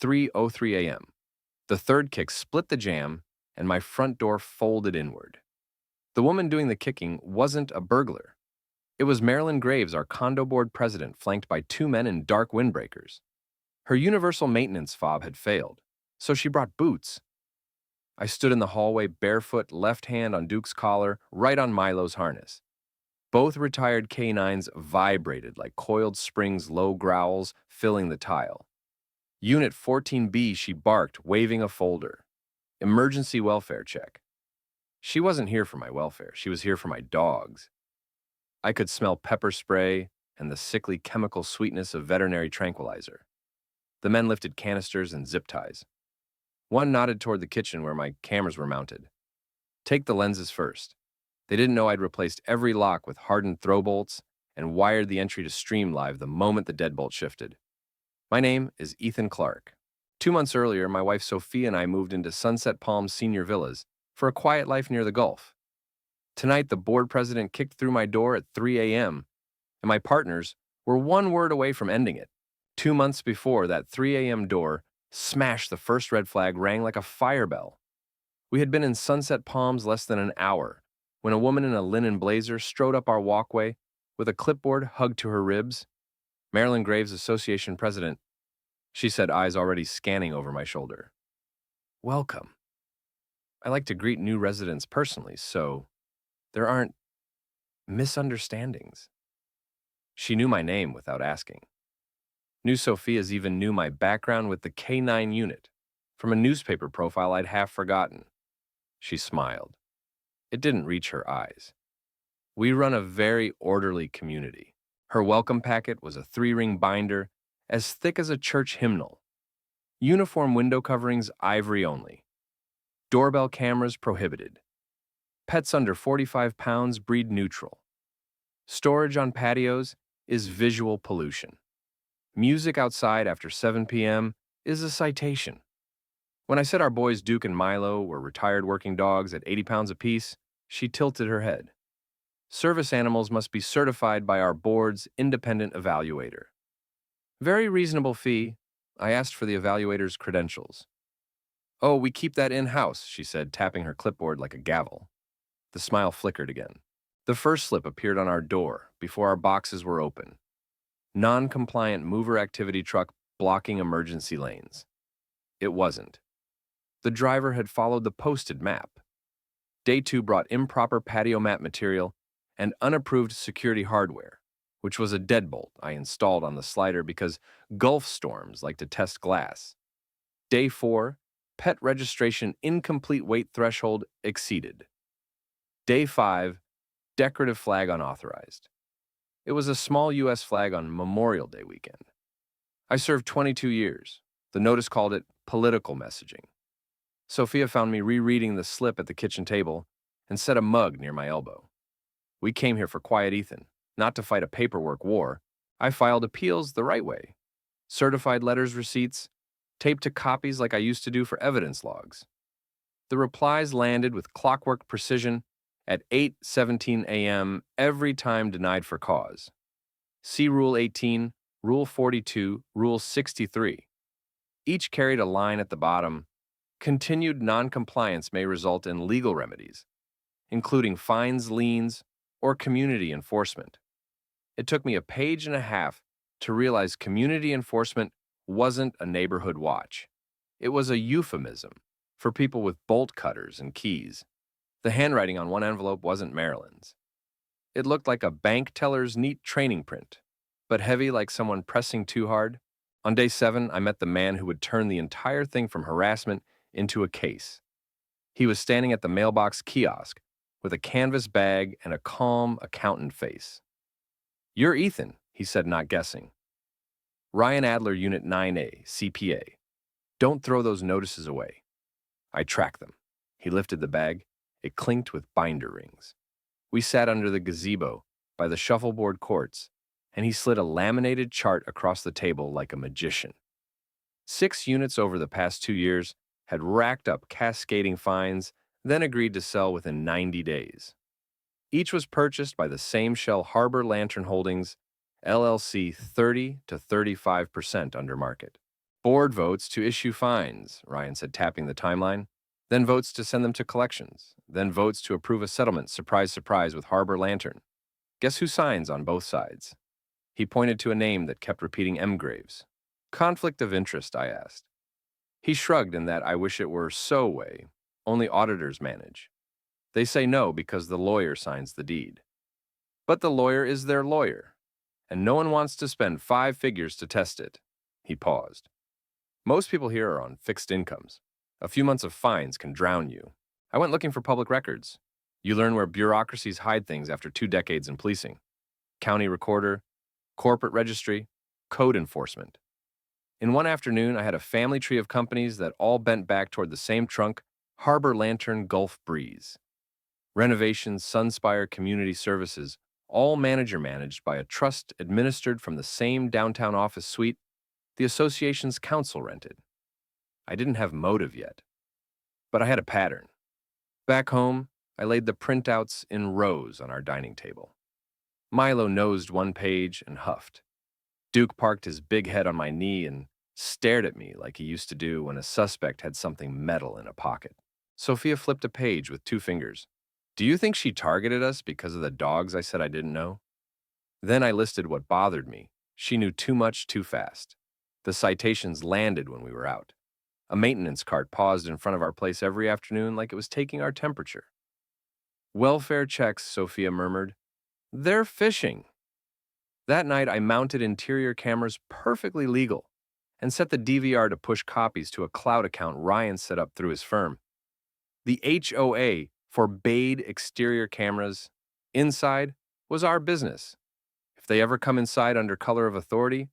3:03 a.m. The third kick split the jam, and my front door folded inward. The woman doing the kicking wasn't a burglar. It was Marilyn Graves, our condo board president, flanked by two men in dark windbreakers. Her universal maintenance fob had failed, so she brought boots. I stood in the hallway barefoot, left hand on Duke's collar, right on Milo's harness. Both retired K-9s vibrated like coiled springs, low growls filling the tile. Unit 14B, she barked, waving a folder. Emergency welfare check. She wasn't here for my welfare. She was here for my dogs. I could smell pepper spray and the sickly chemical sweetness of veterinary tranquilizer. The men lifted canisters and zip ties. One nodded toward the kitchen where my cameras were mounted. Take the lenses first. They didn't know I'd replaced every lock with hardened throw bolts and wired the entry to stream live the moment the deadbolt shifted. My name is Ethan Clark. 2 months earlier, my wife Sophia and I moved into Sunset Palms Senior Villas for a quiet life near the Gulf. Tonight, the board president kicked through my door at 3 a.m., and my partners were one word away from ending it. 2 months before, that 3 a.m. door smashed, the first red flag rang like a fire bell. We had been in Sunset Palms less than an hour when a woman in a linen blazer strode up our walkway with a clipboard hugged to her ribs. Marilyn Graves, Association President, she said, eyes already scanning over my shoulder. Welcome. I like to greet new residents personally, so there aren't misunderstandings. She knew my name without asking. New Sophia's even knew my background with the K-9 unit, from a newspaper profile I'd half forgotten. She smiled. It didn't reach her eyes. We run a very orderly community. Her welcome packet was a 3-ring binder as thick as a church hymnal. Uniform window coverings ivory only. Doorbell cameras prohibited. Pets under 45 pounds breed neutral. Storage on patios is visual pollution. Music outside after 7 p.m. is a citation. When I said our boys Duke and Milo were retired working dogs at 80 pounds apiece, she tilted her head. Service animals must be certified by our board's independent evaluator. Very reasonable fee. I asked for the evaluator's credentials. Oh, we keep that in-house, she said, tapping her clipboard like a gavel. The smile flickered again. The first slip appeared on our door before our boxes were open. Non-compliant mover activity truck blocking emergency lanes. It wasn't. The driver had followed the posted map. Day 2 brought improper patio mat material and unapproved security hardware, which was a deadbolt I installed on the slider because Gulf storms like to test glass. Day 4, pet registration incomplete weight threshold exceeded. Day 5, decorative flag unauthorized. It was a small U.S. flag on Memorial Day weekend. I served 22 years. The notice called it political messaging. Sophia found me rereading the slip at the kitchen table and set a mug near my elbow. We came here for quiet Ethan, not to fight a paperwork war. I filed appeals the right way. Certified letters, receipts, taped to copies like I used to do for evidence logs. The replies landed with clockwork precision at 8:17 a.m. every time denied for cause. See Rule 18, Rule 42, Rule 63. Each carried a line at the bottom. Continued noncompliance may result in legal remedies, including fines, liens, or community enforcement. It took me a page and a half to realize community enforcement wasn't a neighborhood watch. It was a euphemism for people with bolt cutters and keys. The handwriting on one envelope wasn't Marilyn's. It looked like a bank teller's neat training print, but heavy like someone pressing too hard. On day 7, I met the man who would turn the entire thing from harassment into a case. He was standing at the mailbox kiosk with a canvas bag and a calm, accountant face. You're Ethan, he said, not guessing. Ryan Adler, Unit 9A, CPA. Don't throw those notices away. I tracked them. He lifted the bag. It clinked with binder rings. We sat under the gazebo by the shuffleboard courts, and he slid a laminated chart across the table like a magician. 6 units over the past 2 years had racked up cascading fines, then agreed to sell within 90 days. Each was purchased by the same Shell Harbor Lantern Holdings, LLC, 30 to 35% under market. Board votes to issue fines, Ryan said, tapping the timeline. Then votes to send them to collections. Then votes to approve a settlement, surprise, surprise, with Harbor Lantern. Guess who signs on both sides? He pointed to a name that kept repeating M. Graves. Conflict of interest, I asked. He shrugged in that I wish it were so way. Only auditors manage. They say no because the lawyer signs the deed. But the lawyer is their lawyer, and no one wants to spend 5 figures to test it. He paused. Most people here are on fixed incomes. A few months of fines can drown you. I went looking for public records. You learn where bureaucracies hide things after 2 decades in policing. County recorder, corporate registry, code enforcement. In one afternoon, I had a family tree of companies that all bent back toward the same trunk, Harbor Lantern Gulf Breeze. Renovations, Sunspire Community Services, all manager managed by a trust administered from the same downtown office suite the association's council rented. I didn't have motive yet, but I had a pattern. Back home, I laid the printouts in rows on our dining table. Milo nosed one page and huffed. Duke parked his big head on my knee and stared at me like he used to do when a suspect had something metal in a pocket. Sophia flipped a page with 2 fingers. Do you think she targeted us because of the dogs I said I didn't know? Then I listed what bothered me. She knew too much too fast. The citations landed when we were out. A maintenance cart paused in front of our place every afternoon like it was taking our temperature. Welfare checks, Sophia murmured. They're fishing. That night, I mounted interior cameras perfectly legal and set the DVR to push copies to a cloud account Ryan set up through his firm. The HOA forbade exterior cameras. Inside was our business. If they ever come inside under color of authority,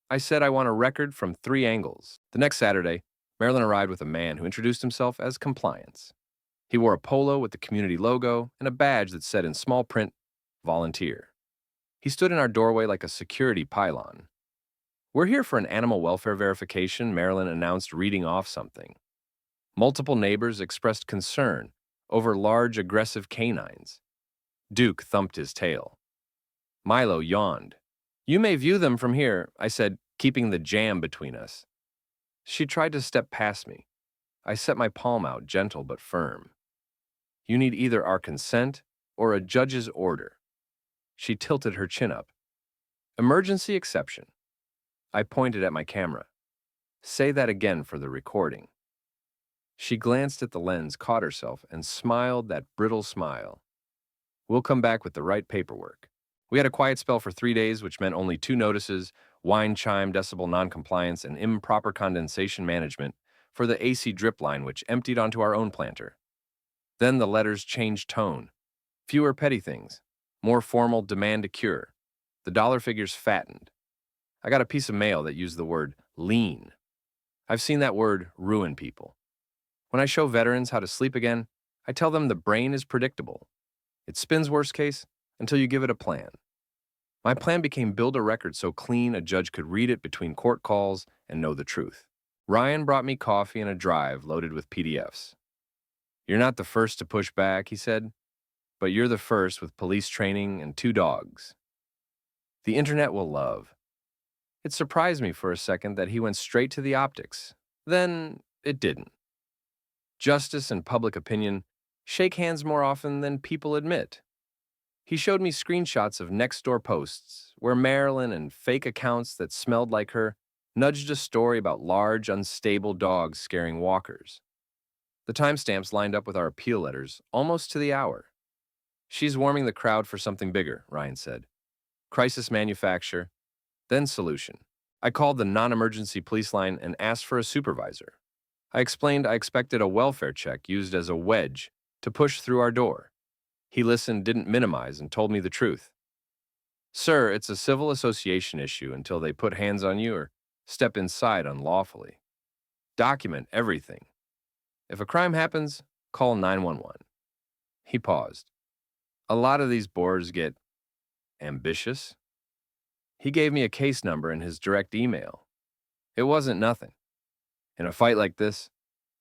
I said I want a record from 3 angles. The next Saturday, Marilyn arrived with a man who introduced himself as Compliance. He wore a polo with the community logo and a badge that said in small print, Volunteer. He stood in our doorway like a security pylon. We're here for an animal welfare verification, Marilyn announced, reading off something. Multiple neighbors expressed concern over large, aggressive K-9s. Duke thumped his tail. Milo yawned. You may view them from here, I said, keeping the jam between us. She tried to step past me. I set my palm out, gentle but firm. You need either our consent or a judge's order. She tilted her chin up. Emergency exception. I pointed at my camera. Say that again for the recording. She glanced at the lens, caught herself, and smiled that brittle smile. We'll come back with the right paperwork. We had a quiet spell for 3 days, which meant only 2 notices, wine chime decibel noncompliance, and improper condensation management for the AC drip line, which emptied onto our own planter. Then the letters changed tone. Fewer petty things. More formal demand to cure. The dollar figures fattened. I got a piece of mail that used the word lean. I've seen that word ruin people. When I show veterans how to sleep again, I tell them the brain is predictable. It spins worst case until you give it a plan. My plan became build a record so clean a judge could read it between court calls and know the truth. Ryan brought me coffee and a drive loaded with PDFs. You're not the first to push back, he said, but you're the first with police training and 2 dogs. The internet will love. It surprised me for a second that he went straight to the optics. Then it didn't. Justice and public opinion shake hands more often than people admit. He showed me screenshots of next-door posts where Marilyn and fake accounts that smelled like her nudged a story about large, unstable dogs scaring walkers. The timestamps lined up with our appeal letters, almost to the hour. She's warming the crowd for something bigger, Ryan said. Crisis manufacture, then solution. I called the non-emergency police line and asked for a supervisor. I explained I expected a welfare check used as a wedge to push through our door. He listened, didn't minimize, and told me the truth. Sir, it's a civil association issue until they put hands on you or step inside unlawfully. Document everything. If a crime happens, call 911. He paused. A lot of these boards get ambitious. He gave me a case number in his direct email. It wasn't nothing. In a fight like this,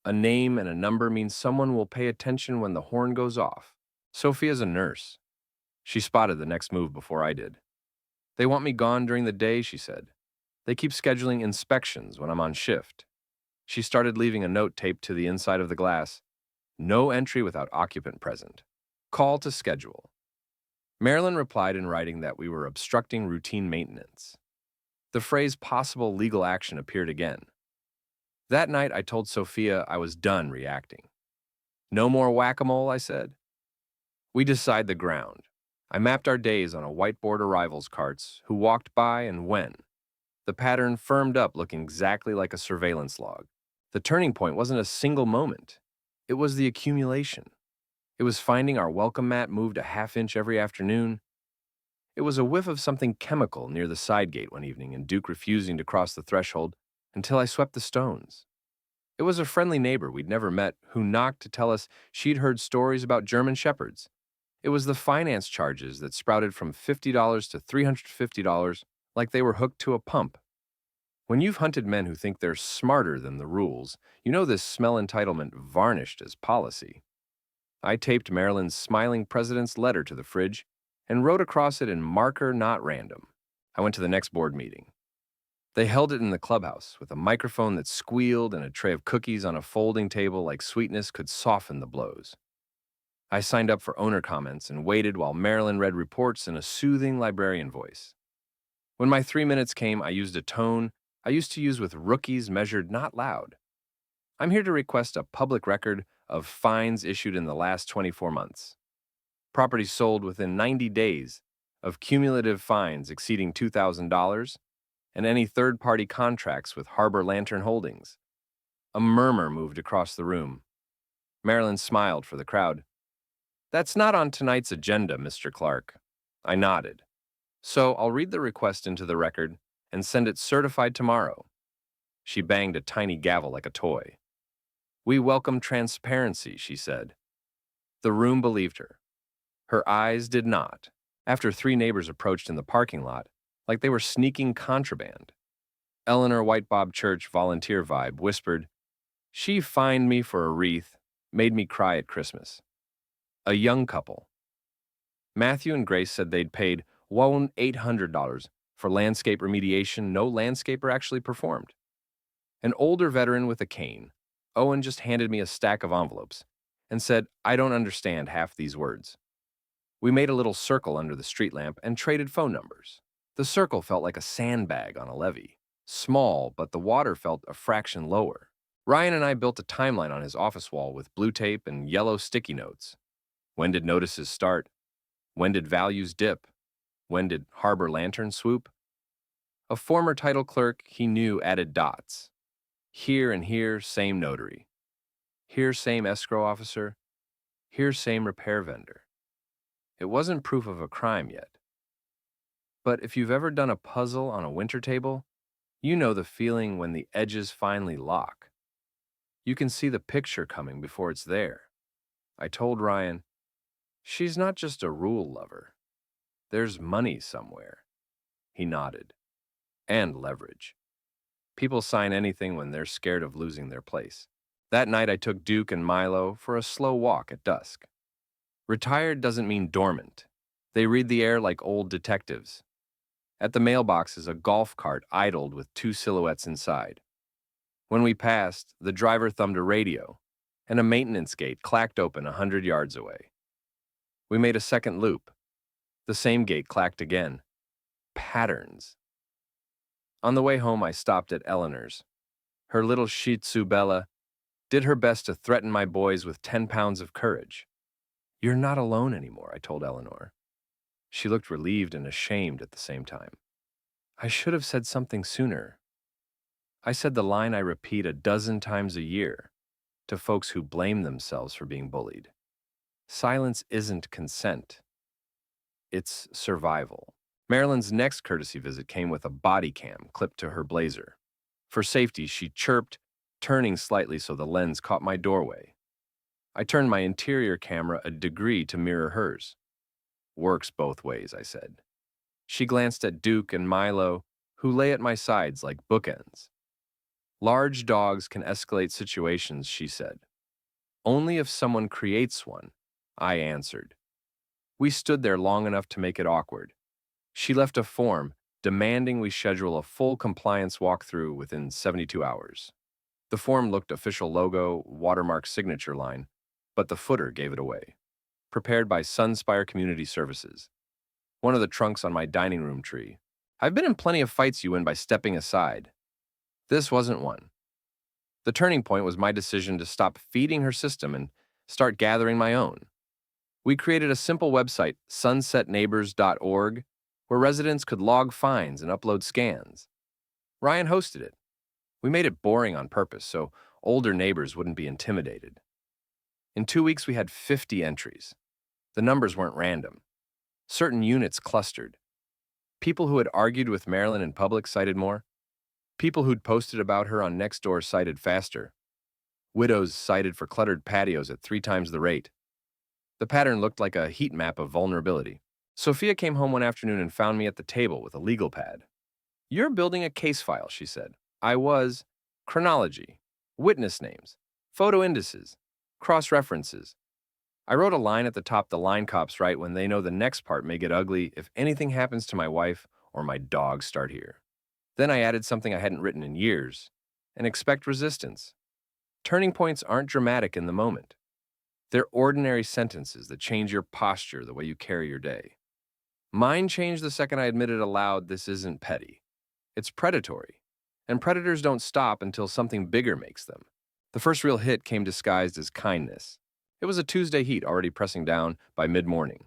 a name and a number means someone will pay attention when the horn goes off. Sophia's a nurse. She spotted the next move before I did. They want me gone during the day, she said. They keep scheduling inspections when I'm on shift. She started leaving a note taped to the inside of the glass. No entry without occupant present. Call to schedule. Marilyn replied in writing that we were obstructing routine maintenance. The phrase possible legal action appeared again. That night, I told Sophia I was done reacting. No more whack-a-mole, I said. We decide the ground. I mapped our days on a whiteboard arrivals carts, who walked by and when. The pattern firmed up looking exactly like a surveillance log. The turning point wasn't a single moment. It was the accumulation. It was finding our welcome mat moved a half-inch every afternoon. It was a whiff of something chemical near the side gate one evening and Duke refusing to cross the threshold until I swept the stones. It was a friendly neighbor we'd never met who knocked to tell us she'd heard stories about German shepherds. It was the finance charges that sprouted from $50 to $350 like they were hooked to a pump. When you've hunted men who think they're smarter than the rules, you know this smell entitlement varnished as policy. I taped Marilyn's smiling president's letter to the fridge and wrote across it in marker not random. I went to the next board meeting. They held it in the clubhouse with a microphone that squealed and a tray of cookies on a folding table like sweetness could soften the blows. I signed up for owner comments and waited while Marilyn read reports in a soothing librarian voice. When my 3 minutes came, I used a tone I used to use with rookies measured not loud. I'm here to request a public record of fines issued in the last 24 months. Properties sold within 90 days of cumulative fines exceeding $2,000 and any third-party contracts with Harbor Lantern Holdings. A murmur moved across the room. Marilyn smiled for the crowd. That's not on tonight's agenda, Mr. Clark. I nodded. So I'll read the request into the record and send it certified tomorrow. She banged a tiny gavel like a toy. We welcome transparency, she said. The room believed her. Her eyes did not, after 3 neighbors approached in the parking lot like they were sneaking contraband. Eleanor White Bob Church, volunteer vibe, whispered, She fined me for a wreath, made me cry at Christmas. A young couple. Matthew and Grace said they'd paid $800 for landscape remediation no landscaper actually performed. An older veteran with a cane, Owen, just handed me a stack of envelopes and said, I don't understand half these words. We made a little circle under the street lamp and traded phone numbers. The circle felt like a sandbag on a levee. Small, but the water felt a fraction lower. Ryan and I built a timeline on his office wall with blue tape and yellow sticky notes. When did notices start? When did values dip? When did Harbor Lantern swoop? A former title clerk he knew added dots. Here and here, same notary. Here, same escrow officer. Here, same repair vendor. It wasn't proof of a crime yet. But if you've ever done a puzzle on a winter table, you know the feeling when the edges finally lock. You can see the picture coming before it's there. I told Ryan, she's not just a rule lover. There's money somewhere. He nodded. And leverage. People sign anything when they're scared of losing their place. That night I took Duke and Milo for a slow walk at dusk. Retired doesn't mean dormant. They read the air like old detectives. At the mailboxes, a golf cart idled with 2 silhouettes inside. When we passed, the driver thumbed a radio, and a maintenance gate clacked open 100 yards away. We made a second loop. The same gate clacked again. Patterns. On the way home, I stopped at Eleanor's. Her little Shih Tzu Bella did her best to threaten my boys with 10 pounds of courage. You're not alone anymore, I told Eleanor. She looked relieved and ashamed at the same time. I should have said something sooner. I said the line I repeat a dozen times a year to folks who blame themselves for being bullied. Silence isn't consent. It's survival. Marilyn's next courtesy visit came with a body cam clipped to her blazer. For safety, she chirped, turning slightly so the lens caught my doorway. I turned my interior camera a degree to mirror hers. Works both ways, I said. She glanced at Duke and Milo, who lay at my sides like bookends. Large dogs can escalate situations, she said. Only if someone creates one, I answered. We stood there long enough to make it awkward. She left a form, demanding we schedule a full compliance walkthrough within 72 hours. The form looked official logo, watermark signature line, but the footer gave it away. Prepared by Sunspire Community Services. One of the trunks on my dining room tree. I've been in plenty of fights you win by stepping aside. This wasn't one. The turning point was my decision to stop feeding her system and start gathering my own. We created a simple website, sunsetneighbors.org, where residents could log fines and upload scans. Ryan hosted it. We made it boring on purpose so older neighbors wouldn't be intimidated. In 2 weeks, we had 50 entries. The numbers weren't random. Certain units clustered. People who had argued with Marilyn in public cited more. People who'd posted about her on Nextdoor cited faster. Widows cited for cluttered patios at 3 times the rate. The pattern looked like a heat map of vulnerability. Sophia came home one afternoon and found me at the table with a legal pad. "You're building a case file," she said. I was. Chronology, witness names, photo indices, cross-references. I wrote a line at the top the line cops write when they know the next part may get ugly if anything happens to my wife or my dogs start here. Then I added something I hadn't written in years, and expect resistance. Turning points aren't dramatic in the moment. They're ordinary sentences that change your posture, the way you carry your day. Mine changed the second I admitted aloud this isn't petty. It's predatory. And predators don't stop until something bigger makes them. The first real hit came disguised as kindness. It was a Tuesday heat already pressing down by mid-morning.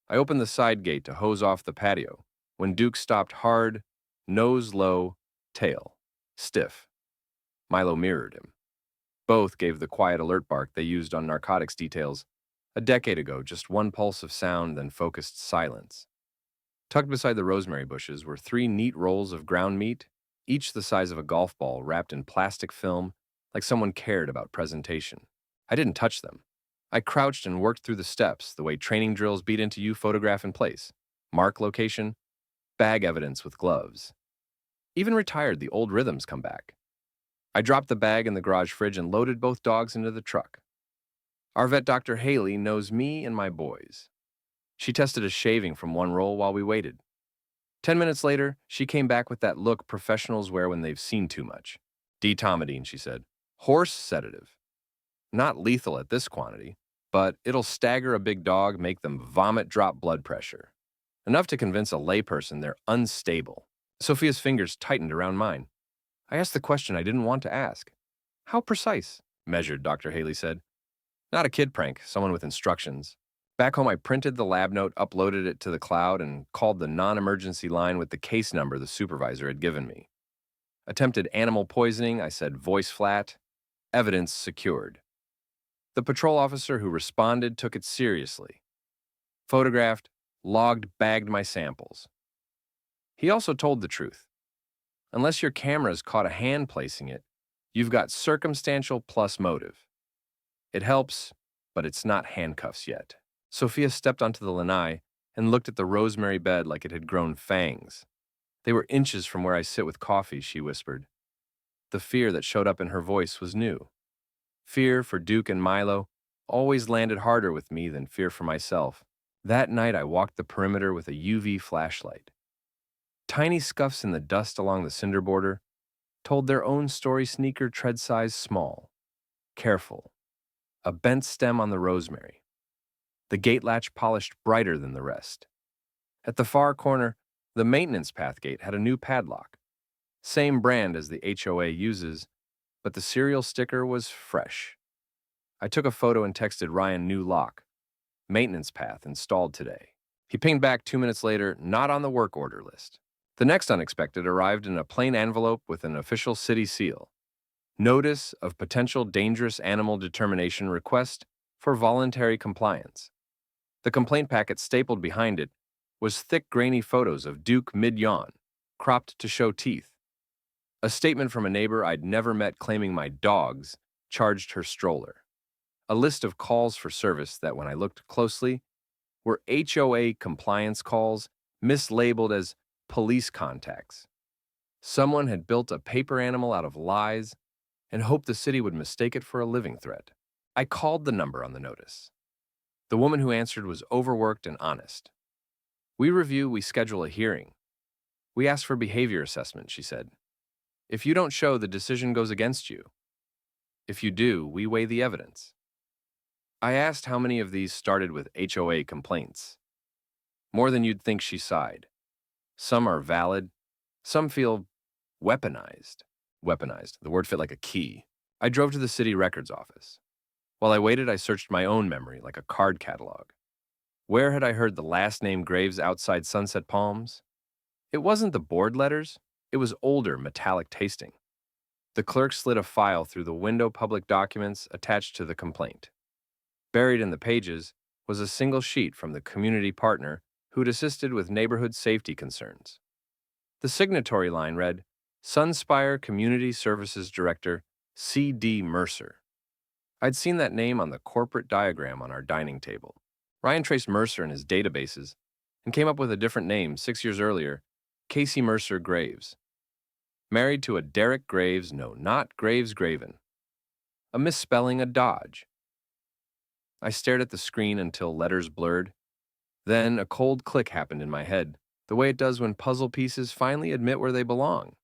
I opened the side gate to hose off the patio when Duke stopped hard, nose low, tail stiff. Milo mirrored him. Both gave the quiet alert bark they used on narcotics details. A decade ago, just one pulse of sound, then focused silence. Tucked beside the rosemary bushes were 3 neat rolls of ground meat, each the size of a golf ball wrapped in plastic film, like someone cared about presentation. I didn't touch them. I crouched and worked through the steps, the way training drills beat into you photograph in place. Mark location, bag evidence with gloves. Even retired, the old rhythms come back. I dropped the bag in the garage fridge and loaded both dogs into the truck. Our vet, Dr. Haley, knows me and my boys. She tested a shaving from one roll while we waited. 10 minutes later, she came back with that look professionals wear when they've seen too much. Detomidine, she said. Horse sedative. Not lethal at this quantity, but it'll stagger a big dog, make them vomit, drop blood pressure. Enough to convince a layperson they're unstable. Sophia's fingers tightened around mine. I asked the question I didn't want to ask. How precise? Measured, Dr. Haley said. Not a kid prank, someone with instructions. Back home, I printed the lab note, uploaded it to the cloud, and called the non-emergency line with the case number the supervisor had given me. Attempted animal poisoning, I said voice flat. Evidence secured. The patrol officer who responded took it seriously. Photographed, logged, bagged my samples. He also told the truth. Unless your cameras caught a hand placing it, you've got circumstantial plus motive. It helps, but it's not handcuffs yet. Sophia stepped onto the lanai and looked at the rosemary bed like it had grown fangs. They were inches from where I sit with coffee, she whispered. The fear that showed up in her voice was new. Fear for Duke and Milo always landed harder with me than fear for myself. That night I walked the perimeter with a UV flashlight. Tiny scuffs in the dust along the cinder border told their own story, sneaker tread size small. Careful. A bent stem on the rosemary. The gate latch polished brighter than the rest. At the far corner, the maintenance path gate had a new padlock. Same brand as the HOA uses, but the serial sticker was fresh. I took a photo and texted Ryan new lock. Maintenance path installed today. He pinged back 2 minutes later, not on the work order list. The next unexpected arrived in a plain envelope with an official city seal. Notice of potential dangerous animal determination request for voluntary compliance. The complaint packet stapled behind it was thick, grainy photos of Duke mid-yawn, cropped to show teeth. A statement from a neighbor I'd never met claiming my dogs charged her stroller. A list of calls for service that, when I looked closely, were HOA compliance calls mislabeled as police contacts. Someone had built a paper animal out of lies and hoped the city would mistake it for a living threat. I called the number on the notice. The woman who answered was overworked and honest. We schedule a hearing. We asked for behavior assessment, she said. If you don't show, the decision goes against you. If you do, we weigh the evidence. I asked how many of these started with HOA complaints. More than you'd think, she sighed. Some are valid. Some feel weaponized. Weaponized. The word fit like a key. I drove to the city records office. While I waited, I searched my own memory like a card catalog. Where had I heard the last name Graves outside Sunset Palms? It wasn't the board letters. It was older, metallic tasting. The clerk slid a file through the window public documents attached to the complaint. Buried in the pages was a single sheet from the community partner who'd assisted with neighborhood safety concerns. The signatory line read, Sunspire Community Services Director, C.D. Mercer. I'd seen that name on the corporate diagram on our dining table. Ryan traced Mercer in his databases and came up with a different name 6 years earlier, Casey Mercer Graves. Married to a Derek Graves, no, not Graves Graven. A misspelling, a dodge. I stared at the screen until letters blurred. Then a cold click happened in my head, the way it does when puzzle pieces finally admit where they belong.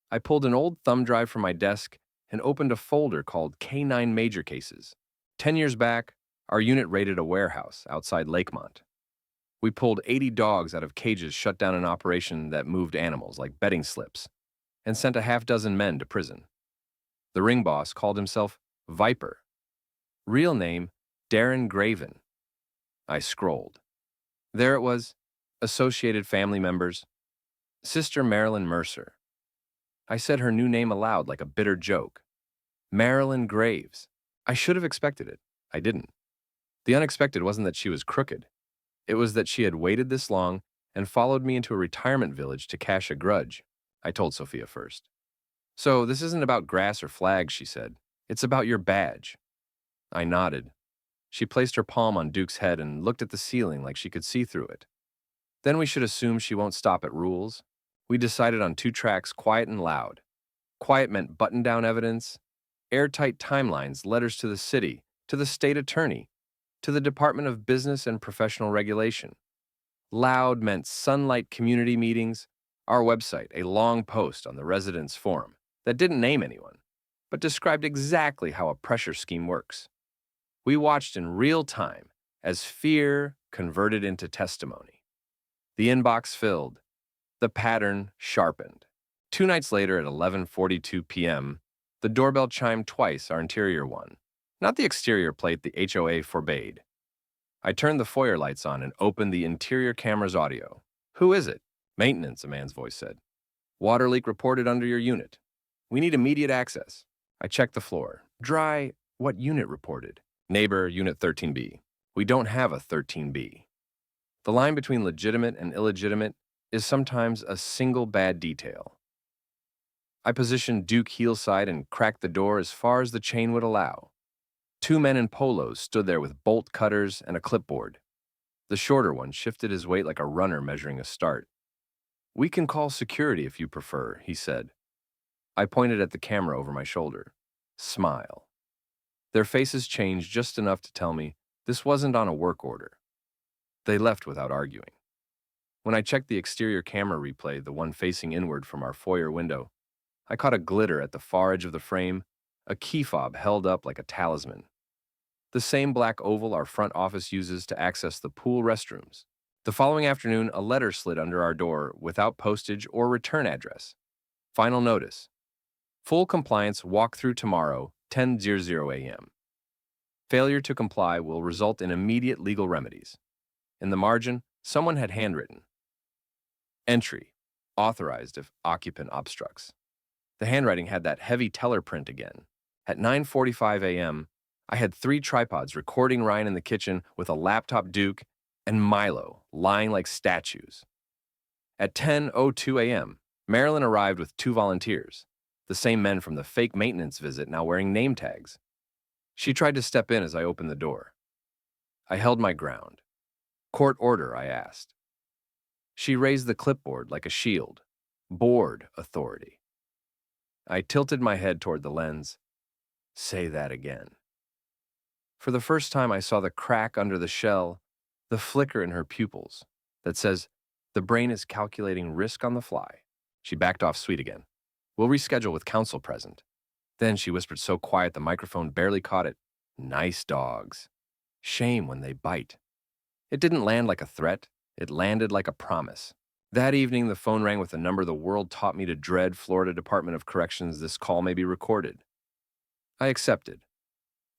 I pulled an old thumb drive from my desk and opened a folder called K-9 Major Cases. 10 years back, our unit raided a warehouse outside Lakemont. We pulled 80 dogs out of cages, shut down an operation that moved animals like betting slips, and sent a half-dozen men to prison. The ring boss called himself Viper. Real name, Darren Graven. I scrolled. There it was, associated family members. Sister Marilyn Mercer. I said her new name aloud like a bitter joke. Marilyn Graves. I should have expected it. I didn't. The unexpected wasn't that she was crooked. It was that she had waited this long and followed me into a retirement village to cash a grudge. I told Sophia first. So this isn't about grass or flags, she said. It's about your badge. I nodded. She placed her palm on Duke's head and looked at the ceiling like she could see through it. Then we should assume she won't stop at rules. We decided on 2 tracks, quiet and loud. Quiet meant button-down evidence, airtight timelines, letters to the city, to the state attorney, to the Department of Business and Professional Regulation. Loud meant sunlight community meetings, our website, a long post on the residents' forum that didn't name anyone, but described exactly how a pressure scheme works. We watched in real time as fear converted into testimony. The inbox filled. The pattern sharpened. 2 nights later at 11:42 p.m., the doorbell chimed twice, our interior one, not the exterior plate the HOA forbade. I turned the foyer lights on and opened the interior camera's audio. Who is it? Maintenance, a man's voice said. Water leak reported under your unit. We need immediate access. I checked the floor. Dry. What unit reported? Neighbor, Unit 13B. We don't have a 13B. The line between legitimate and illegitimate is sometimes a single bad detail. I positioned Duke heelside and cracked the door as far as the chain would allow. 2 men in polos stood there with bolt cutters and a clipboard. The shorter one shifted his weight like a runner measuring a start. We can call security if you prefer, he said. I pointed at the camera over my shoulder. Smile. Their faces changed just enough to tell me this wasn't on a work order. They left without arguing. When I checked the exterior camera replay, the one facing inward from our foyer window, I caught a glitter at the far edge of the frame, a key fob held up like a talisman. The same black oval our front office uses to access the pool restrooms. The following afternoon, a letter slid under our door without postage or return address. Final notice. Full compliance walk through tomorrow, 10:00 a.m. Failure to comply will result in immediate legal remedies. In the margin, someone had handwritten. Entry. Authorized if occupant obstructs. The handwriting had that heavy teller print again. At 9:45 a.m., I had 3 tripods recording Ryan in the kitchen with a laptop Duke and Milo lying like statues. At 10:02 a.m., Marilyn arrived with 2 volunteers, the same men from the fake maintenance visit now wearing name tags. She tried to step in as I opened the door. I held my ground. Court order, I asked. She raised the clipboard like a shield. Board authority. I tilted my head toward the lens. Say that again. For the first time, I saw the crack under the shell, the flicker in her pupils that says, The brain is calculating risk on the fly. She backed off sweet again. We'll reschedule with counsel present. Then she whispered so quiet the microphone barely caught it. Nice dogs. Shame when they bite. It didn't land like a threat. It landed like a promise. That evening, the phone rang with a number the world taught me to dread. Florida Department of Corrections. This call may be recorded. I accepted.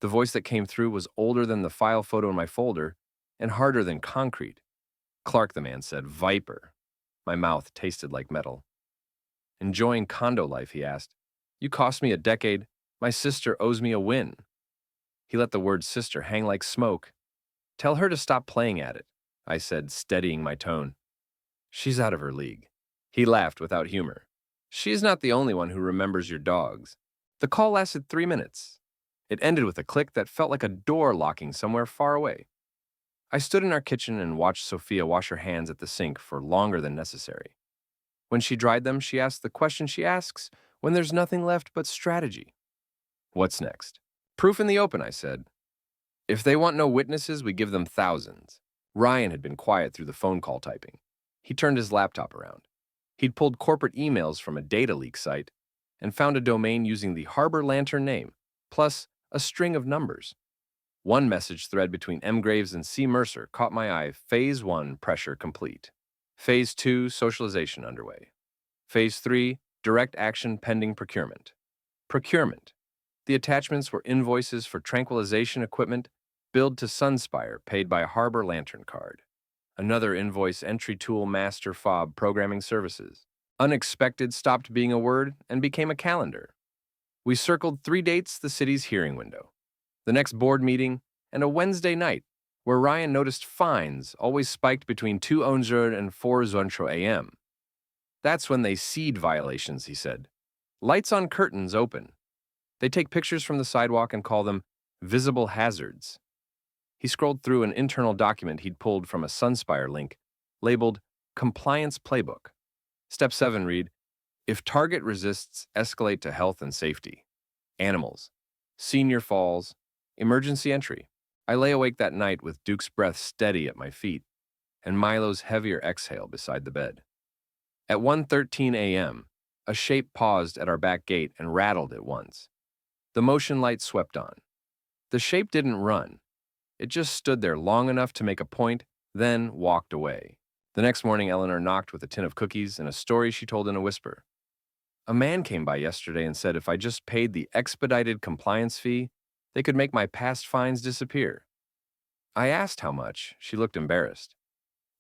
The voice that came through was older than the file photo in my folder and harder than concrete. Clark, the man said. Viper. My mouth tasted like metal. Enjoying condo life, he asked. You cost me a decade. My sister owes me a win. He let the word sister hang like smoke. Tell her to stop playing at it, I said, steadying my tone. She's out of her league. He laughed without humor. She's not the only one who remembers your dogs. The call lasted 3 minutes. It ended with a click that felt like a door locking somewhere far away. I stood in our kitchen and watched Sophia wash her hands at the sink for longer than necessary. When she dried them, she asked the question she asks when there's nothing left but strategy. What's next? Proof in the open, I said. If they want no witnesses, we give them thousands. Ryan had been quiet through the phone call typing. He turned his laptop around. He'd pulled corporate emails from a data leak site and found a domain using the Harbor Lantern name, plus a string of numbers. One message thread between M. Graves and C. Mercer caught my eye. Phase 1, pressure complete. Phase 2, socialization underway. Phase 3, direct action pending procurement. Procurement. The attachments were invoices for tranquilization equipment billed to Sunspire, paid by Harbor Lantern card. Another invoice, entry tool master fob programming services. Unexpected stopped being a word and became a calendar. We circled 3 dates, the city's hearing window, the next board meeting, and a Wednesday night, where Ryan noticed fines always spiked between 2:00 and 4:00 a.m. That's when they seed violations, he said. Lights on curtains open. They take pictures from the sidewalk and call them visible hazards. He scrolled through an internal document he'd pulled from a Sunspire link, labeled Compliance Playbook. Step 7 read, if target resists, escalate to health and safety. Animals. Senior falls. Emergency entry. I lay awake that night with Duke's breath steady at my feet and Milo's heavier exhale beside the bed. At 1:13 a.m., a shape paused at our back gate and rattled it once. The motion light swept on. The shape didn't run. It just stood there long enough to make a point, then walked away. The next morning, Eleanor knocked with a tin of cookies and a story she told in a whisper. A man came by yesterday and said if I just paid the expedited compliance fee, they could make my past fines disappear. I asked how much. She looked embarrassed.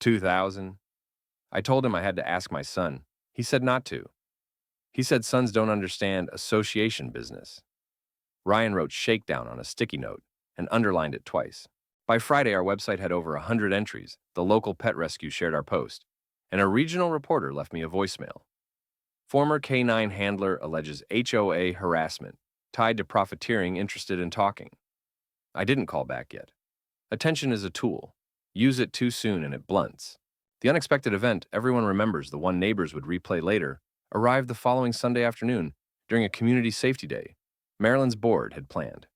2,000. I told him I had to ask my son. He said not to. He said sons don't understand association business. Ryan wrote shakedown on a sticky note and underlined it twice. By Friday, our website had over 100 entries. The local pet rescue shared our post, and a regional reporter left me a voicemail. Former K-9 handler alleges HOA harassment, tied to profiteering, interested in talking. I didn't call back yet. Attention is a tool. Use it too soon and it blunts. The unexpected event everyone remembers, the one neighbors would replay later, arrived the following Sunday afternoon during a community safety day Maryland's board had planned.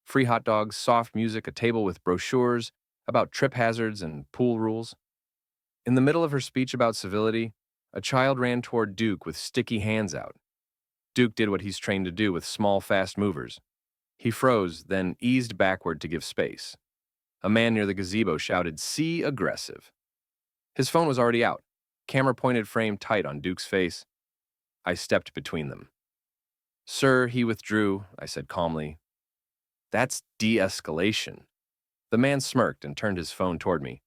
Free hot dogs, soft music, a table with brochures about trip hazards and pool rules. In the middle of her speech about civility, a child ran toward Duke with sticky hands out. Duke did what he's trained to do with small, fast movers. He froze, then eased backward to give space. A man near the gazebo shouted, "See aggressive." His phone was already out, camera pointed frame tight on Duke's face. I stepped between them. Sir, he withdrew, I said calmly. That's de-escalation. The man smirked and turned his phone toward me.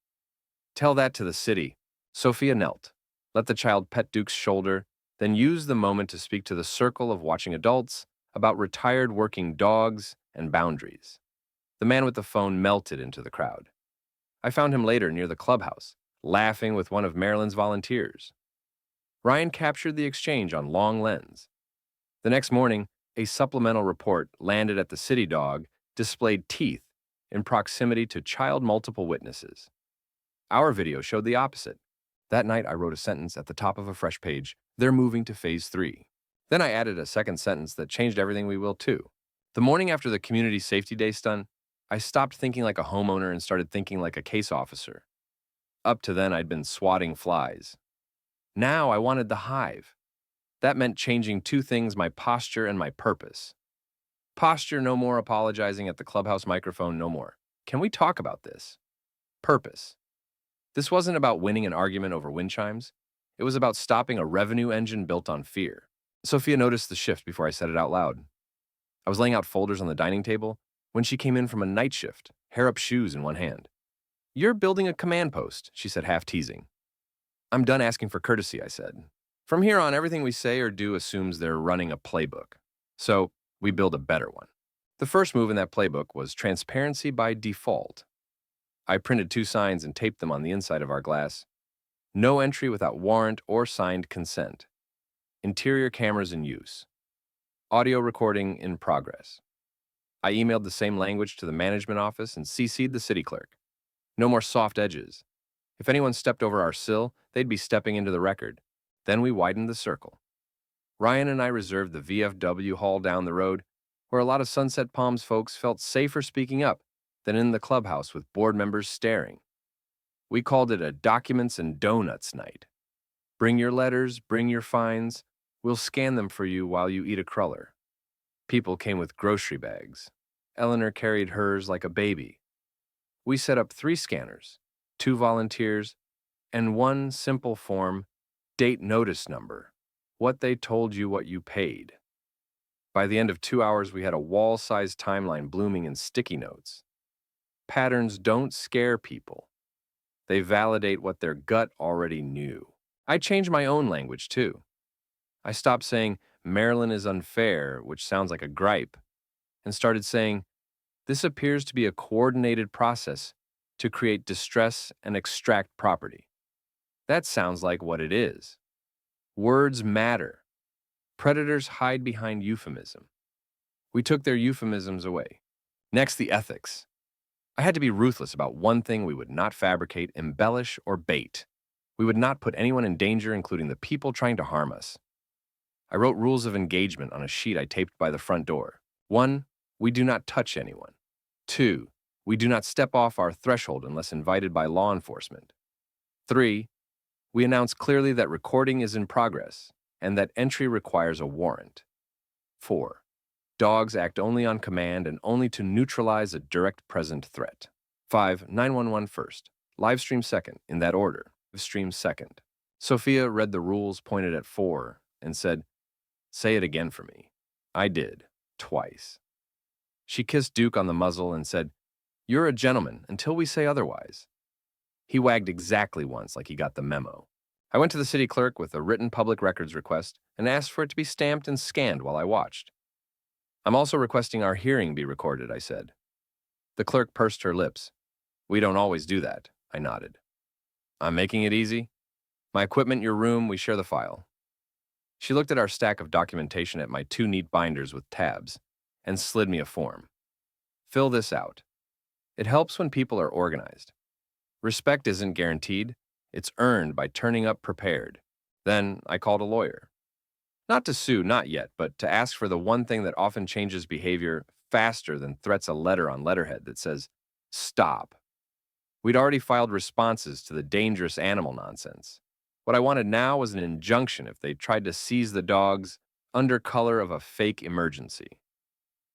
Tell that to the city. Sophia knelt. Let the child pet Duke's shoulder, then used the moment to speak to the circle of watching adults about retired working dogs and boundaries. The man with the phone melted into the crowd. I found him later near the clubhouse, laughing with one of Maryland's volunteers. Ryan captured the exchange on long lens. The next morning, a supplemental report landed at the city dog, displayed teeth in proximity to child multiple witnesses. Our video showed the opposite. That night, I wrote a sentence at the top of a fresh page, "They're moving to phase 3. Then I added a second sentence that changed everything. We will too. The morning after the Community Safety Day stun, I stopped thinking like a homeowner and started thinking like a case officer. Up to then, I'd been swatting flies. Now I wanted the hive. That meant changing two things: my posture and my purpose. Posture, no more apologizing at the clubhouse microphone, no more. Can we talk about this? Purpose. This wasn't about winning an argument over wind chimes. It was about stopping a revenue engine built on fear. Sophia noticed the shift before I said it out loud. I was laying out folders on the dining table when she came in from a night shift, hair up, shoes in one hand. "You're building a command post," she said, half teasing. "I'm done asking for courtesy," I said. "From here on, everything we say or do assumes they're running a playbook. So we build a better one." The first move in that playbook was transparency by default. I printed 2 signs and taped them on the inside of our glass. No entry without warrant or signed consent. Interior cameras in use. Audio recording in progress. I emailed the same language to the management office and CC'd the city clerk. No more soft edges. If anyone stepped over our sill, they'd be stepping into the record. Then we widened the circle. Ryan and I reserved the VFW hall down the road, where a lot of Sunset Palms folks felt safer speaking up than in the clubhouse with board members staring. We called it a documents and donuts night. Bring your letters, bring your fines. We'll scan them for you while you eat a cruller. People came with grocery bags. Eleanor carried hers like a baby. We set up 3 scanners, 2 volunteers, and 1 simple form, date notice number, what they told you, what you paid. By the end of 2 hours, we had a wall-sized timeline blooming in sticky notes. Patterns don't scare people. They validate what their gut already knew. I changed my own language, too. I stopped saying, "Maryland is unfair," which sounds like a gripe, and started saying, "This appears to be a coordinated process to create distress and extract property." That sounds like what it is. Words matter. Predators hide behind euphemism. We took their euphemisms away. Next, the ethics. I had to be ruthless about one thing: we would not fabricate, embellish, or bait. We would not put anyone in danger, including the people trying to harm us. I wrote rules of engagement on a sheet I taped by the front door. 1, we do not touch anyone. 2, we do not step off our threshold unless invited by law enforcement. 3, we announce clearly that recording is in progress and that entry requires a warrant. 4, dogs act only on command and only to neutralize a direct present threat. 5, 911 first, Livestream second, in that order. Livestream second. Sophia read the rules, pointed at 4, and said, "Say it again for me." I did, twice. She kissed Duke on the muzzle and said, "You're a gentleman until we say otherwise." He wagged exactly once, like he got the memo. I went to the city clerk with a written public records request and asked for it to be stamped and scanned while I watched. "I'm also requesting our hearing be recorded," I said. The clerk pursed her lips. "We don't always do that," I nodded. "I'm making it easy. My equipment, your room, we share the file." She looked at our stack of documentation, at my 2 neat binders with tabs, and slid me a form. "Fill this out. It helps when people are organized. Respect isn't guaranteed. It's earned by turning up prepared." Then I called a lawyer. Not to sue, not yet, but to ask for the one thing that often changes behavior faster than threats: a letter on letterhead that says, "Stop." We'd already filed responses to the dangerous animal nonsense. What I wanted now was an injunction if they tried to seize the dogs under color of a fake emergency.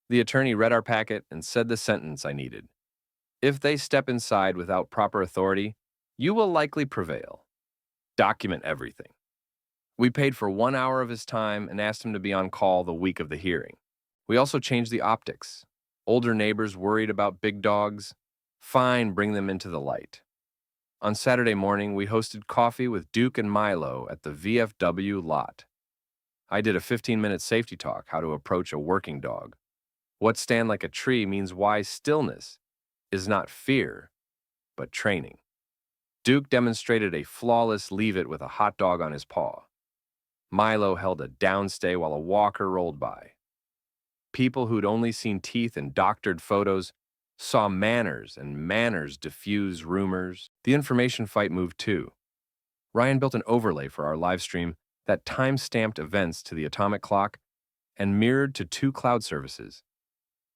The attorney read our packet and said the sentence I needed. "If they step inside without proper authority, you will likely prevail. Document everything." We paid for 1 hour of his time and asked him to be on call the week of the hearing. We also changed the optics. Older neighbors worried about big dogs. Fine, bring them into the light. On Saturday morning, we hosted coffee with Duke and Milo at the VFW lot. I did a 15-minute safety talk: how to approach a working dog. What stand like a tree means why stillness is not fear, but training. Duke demonstrated a flawless leave it with a hot dog on his paw. Milo held a downstay while a walker rolled by. People who'd only seen teeth in doctored photos saw manners, and manners diffuse rumors. The information fight moved too. Ryan built an overlay for our live stream that time-stamped events to the atomic clock and mirrored to 2 cloud services.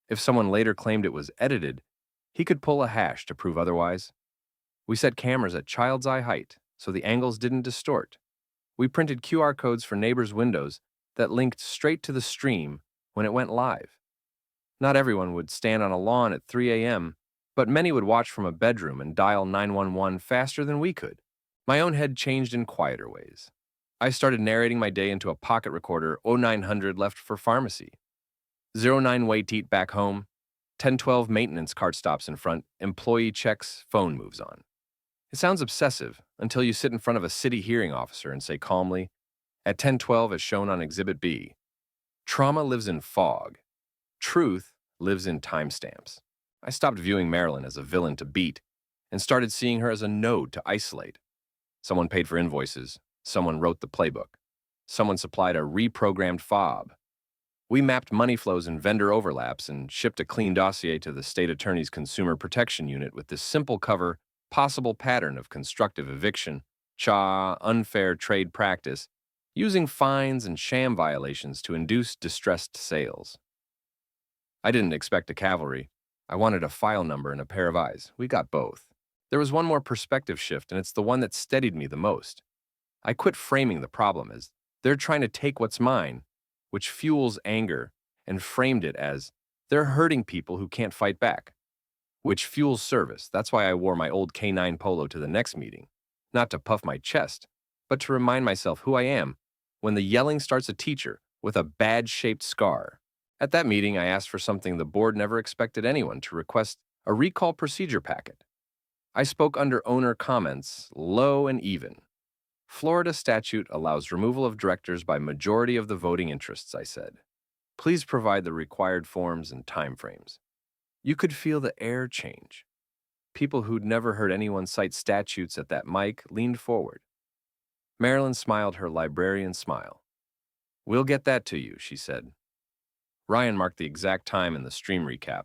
If someone later claimed it was edited, he could pull a hash to prove otherwise. We set cameras at child's eye height so the angles didn't distort. We printed QR codes for neighbors' windows that linked straight to the stream when it went live. Not everyone would stand on a lawn at 3 a.m., but many would watch from a bedroom and dial 911 faster than we could. My own head changed in quieter ways. I started narrating my day into a pocket recorder. 0900 left for pharmacy. 09 wait eat back home. 1012 maintenance cart stops in front. Employee checks, phone moves on. It sounds obsessive until you sit in front of a city hearing officer and say calmly, at 1012 as shown on Exhibit B, trauma lives in fog. Truth lives in timestamps. I stopped viewing Marilyn as a villain to beat and started seeing her as a node to isolate. Someone paid for invoices. Someone wrote the playbook. Someone supplied a reprogrammed fob. We mapped money flows and vendor overlaps and shipped a clean dossier to the state attorney's consumer protection unit with this simple cover, possible pattern of constructive eviction, unfair trade practice, using fines and sham violations to induce distressed sales. I didn't expect a cavalry. I wanted a file number and a pair of eyes. We got both. There was one more perspective shift, and it's the one that steadied me the most. I quit framing the problem as they're trying to take what's mine, which fuels anger, and framed it as they're hurting people who can't fight back, which fuels service. That's why I wore my old K-9 polo to the next meeting, not to puff my chest, but to remind myself who I am when the yelling starts a teacher with a badge-shaped scar. At that meeting, I asked for something the board never expected anyone to request: a recall procedure packet. I spoke under owner comments, low and even. Florida statute allows removal of directors by majority of the voting interests, I said. Please provide the required forms and timeframes. You could feel the air change. People who'd never heard anyone cite statutes at that mic leaned forward. Marilyn smiled her librarian smile. We'll get that to you, she said. Ryan marked the exact time in the stream recap.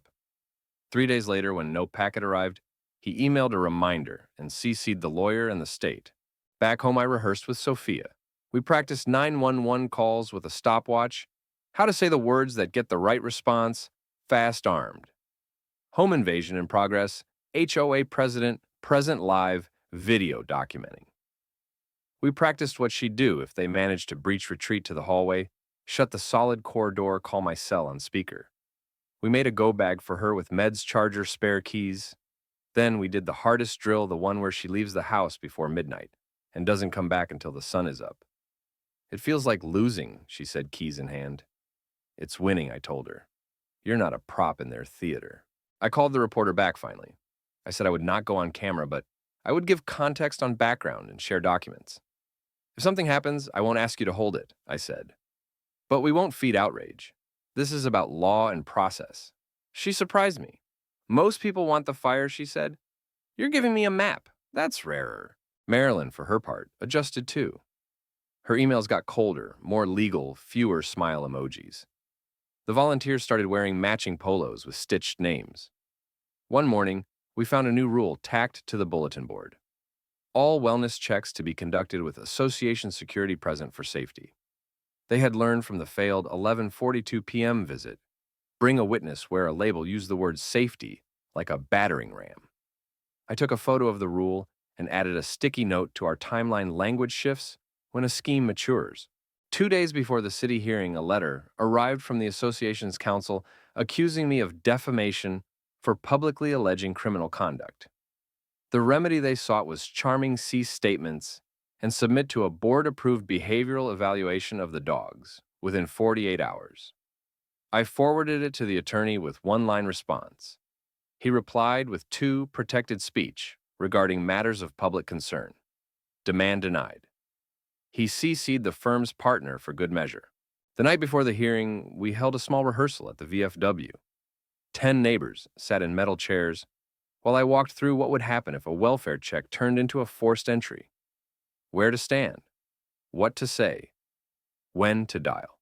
3 days later, when no packet arrived, he emailed a reminder and CC'd the lawyer and the state. Back home, I rehearsed with Sophia. We practiced 911 calls with a stopwatch, how to say the words that get the right response, fast-armed. Home invasion in progress, HOA president, present live, video documenting. We practiced what she'd do if they managed to breach retreat to the hallway, shut the solid core door, call my cell on speaker. We made a go bag for her with meds, charger, spare keys. Then we did the hardest drill, the one where she leaves the house before midnight and doesn't come back until the sun is up. It feels like losing, she said, keys in hand. It's winning, I told her. You're not a prop in their theater. I called the reporter back finally. I said I would not go on camera, but I would give context on background and share documents. If something happens, I won't ask you to hold it, I said. But we won't feed outrage. This is about law and process. She surprised me. Most people want the fire, she said. You're giving me a map. That's rarer. Marilyn, for her part, adjusted too. Her emails got colder, more legal, fewer smile emojis. The volunteers started wearing matching polos with stitched names. One morning, we found a new rule tacked to the bulletin board. All wellness checks to be conducted with association security present for safety. They had learned from the failed 11:42 p.m. visit. Bring a witness, wear a label, use the word safety like a battering ram. I took a photo of the rule and added a sticky note to our timeline: language shifts when a scheme matures. 2 days before the city hearing, a letter arrived from the association's counsel accusing me of defamation for publicly alleging criminal conduct. The remedy they sought was charming cease statements and submit to a board-approved behavioral evaluation of the dogs within 48 hours. I forwarded it to the attorney with one-line response. He replied with 2 protected speech regarding matters of public concern. Demand denied. He CC'd the firm's partner for good measure. The night before the hearing, we held a small rehearsal at the VFW. 10 neighbors sat in metal chairs while I walked through what would happen if a welfare check turned into a forced entry. Where to stand, what to say, when to dial.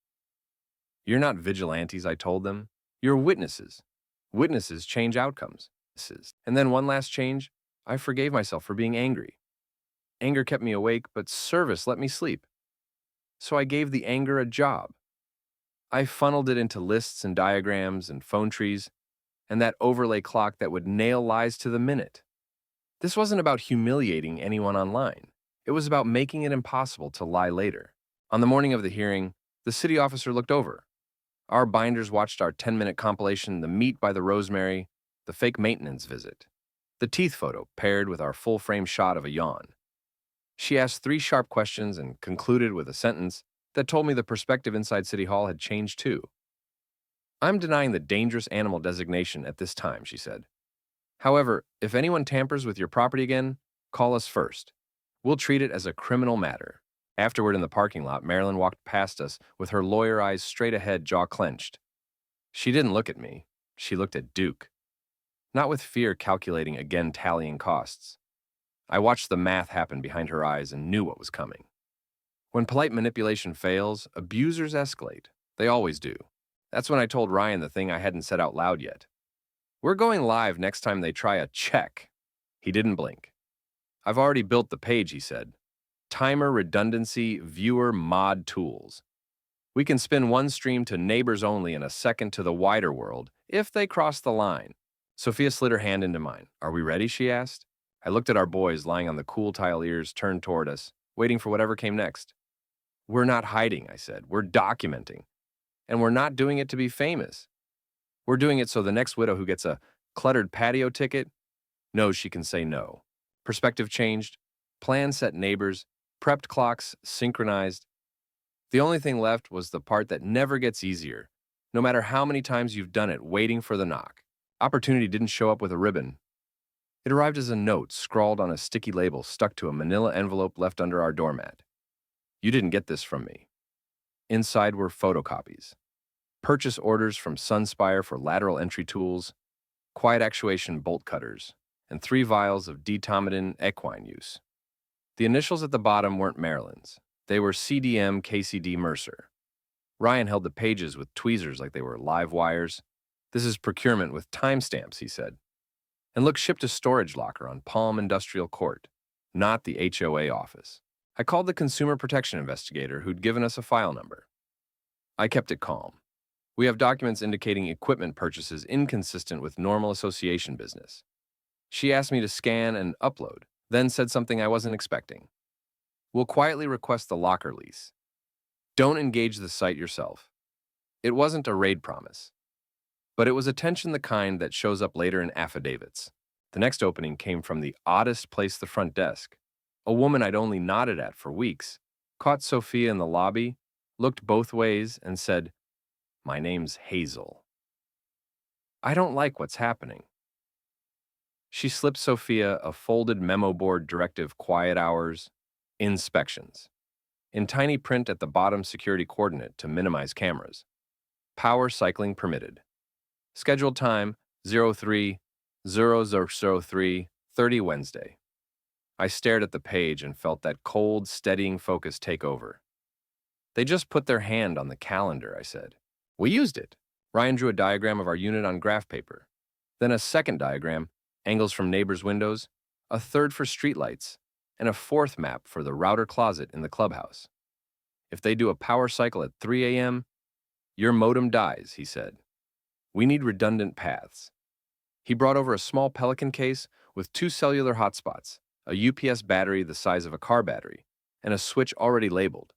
You're not vigilantes, I told them. You're witnesses. Witnesses change outcomes. And then one last change, I forgave myself for being angry. Anger kept me awake, but service let me sleep. So I gave the anger a job. I funneled it into lists and diagrams and phone trees, and that overlay clock that would nail lies to the minute. This wasn't about humiliating anyone online. It was about making it impossible to lie later. On the morning of the hearing, the city officer looked over. Our binders watched our 10-minute compilation, the meat by the rosemary, the fake maintenance visit, the teeth photo paired with our full-frame shot of a yawn. She asked 3 sharp questions and concluded with a sentence that told me the perspective inside City Hall had changed too. "I'm denying the dangerous animal designation at this time," she said. "However, if anyone tampers with your property again, call us first. We'll treat it as a criminal matter." Afterward in the parking lot, Marilyn walked past us with her lawyer eyes straight ahead, jaw clenched. She didn't look at me. She looked at Duke. Not with fear calculating again tallying costs. I watched the math happen behind her eyes and knew what was coming. When polite manipulation fails, abusers escalate. They always do. That's when I told Ryan the thing I hadn't said out loud yet. "We're going live next time they try a check." He didn't blink. "I've already built the page," he said. "Timer, redundancy, viewer, mod tools. We can spin one stream to neighbors only and a second to the wider world if they cross the line." Sophia slid her hand into mine. "Are we ready?" she asked. I looked at our boys lying on the cool tile ears turned toward us, waiting for whatever came next. "We're not hiding," I said. "We're documenting. And we're not doing it to be famous. We're doing it so the next widow who gets a cluttered patio ticket knows she can say no." Perspective changed, plan set neighbors, prepped clocks, synchronized. The only thing left was the part that never gets easier, no matter how many times you've done it, waiting for the knock. Opportunity didn't show up with a ribbon. It arrived as a note scrawled on a sticky label stuck to a manila envelope left under our doormat. "You didn't get this from me." Inside were photocopies. Purchase orders from Sunspire for lateral entry tools, quiet actuation bolt cutters, and 3 vials of D-Tomidin equine use. The initials at the bottom weren't Marilyn's. They were CDM KCD Mercer. Ryan held the pages with tweezers like they were live wires. "This is procurement with timestamps," he said. "And look, shipped to storage locker on Palm Industrial Court, not the HOA office." I called the consumer protection investigator who'd given us a file number. I kept it calm. "We have documents indicating equipment purchases inconsistent with normal association business." She asked me to scan and upload, then said something I wasn't expecting. "We'll quietly request the locker lease. Don't engage the site yourself." It wasn't a raid promise, but it was attention the kind that shows up later in affidavits. The next opening came from the oddest place, the front desk. A woman I'd only nodded at for weeks caught Sophia in the lobby, looked both ways, and said, "My name's Hazel. I don't like what's happening." She slipped Sophia a folded memo board directive: quiet hours, inspections. In tiny print at the bottom, security coordinate to minimize cameras. Power cycling permitted. Scheduled time 03/0003/30 Wednesday. I stared at the page and felt that cold, steadying focus take over. "They just put their hand on the calendar," I said. "We used it." Ryan drew a diagram of our unit on graph paper. Then a second diagram, angles from neighbors' windows, a third for streetlights, and a fourth map for the router closet in the clubhouse. "If they do a power cycle at 3 a.m., your modem dies," he said. "We need redundant paths." He brought over a small Pelican case with 2 cellular hotspots, a UPS battery the size of a car battery, and a switch already labeled.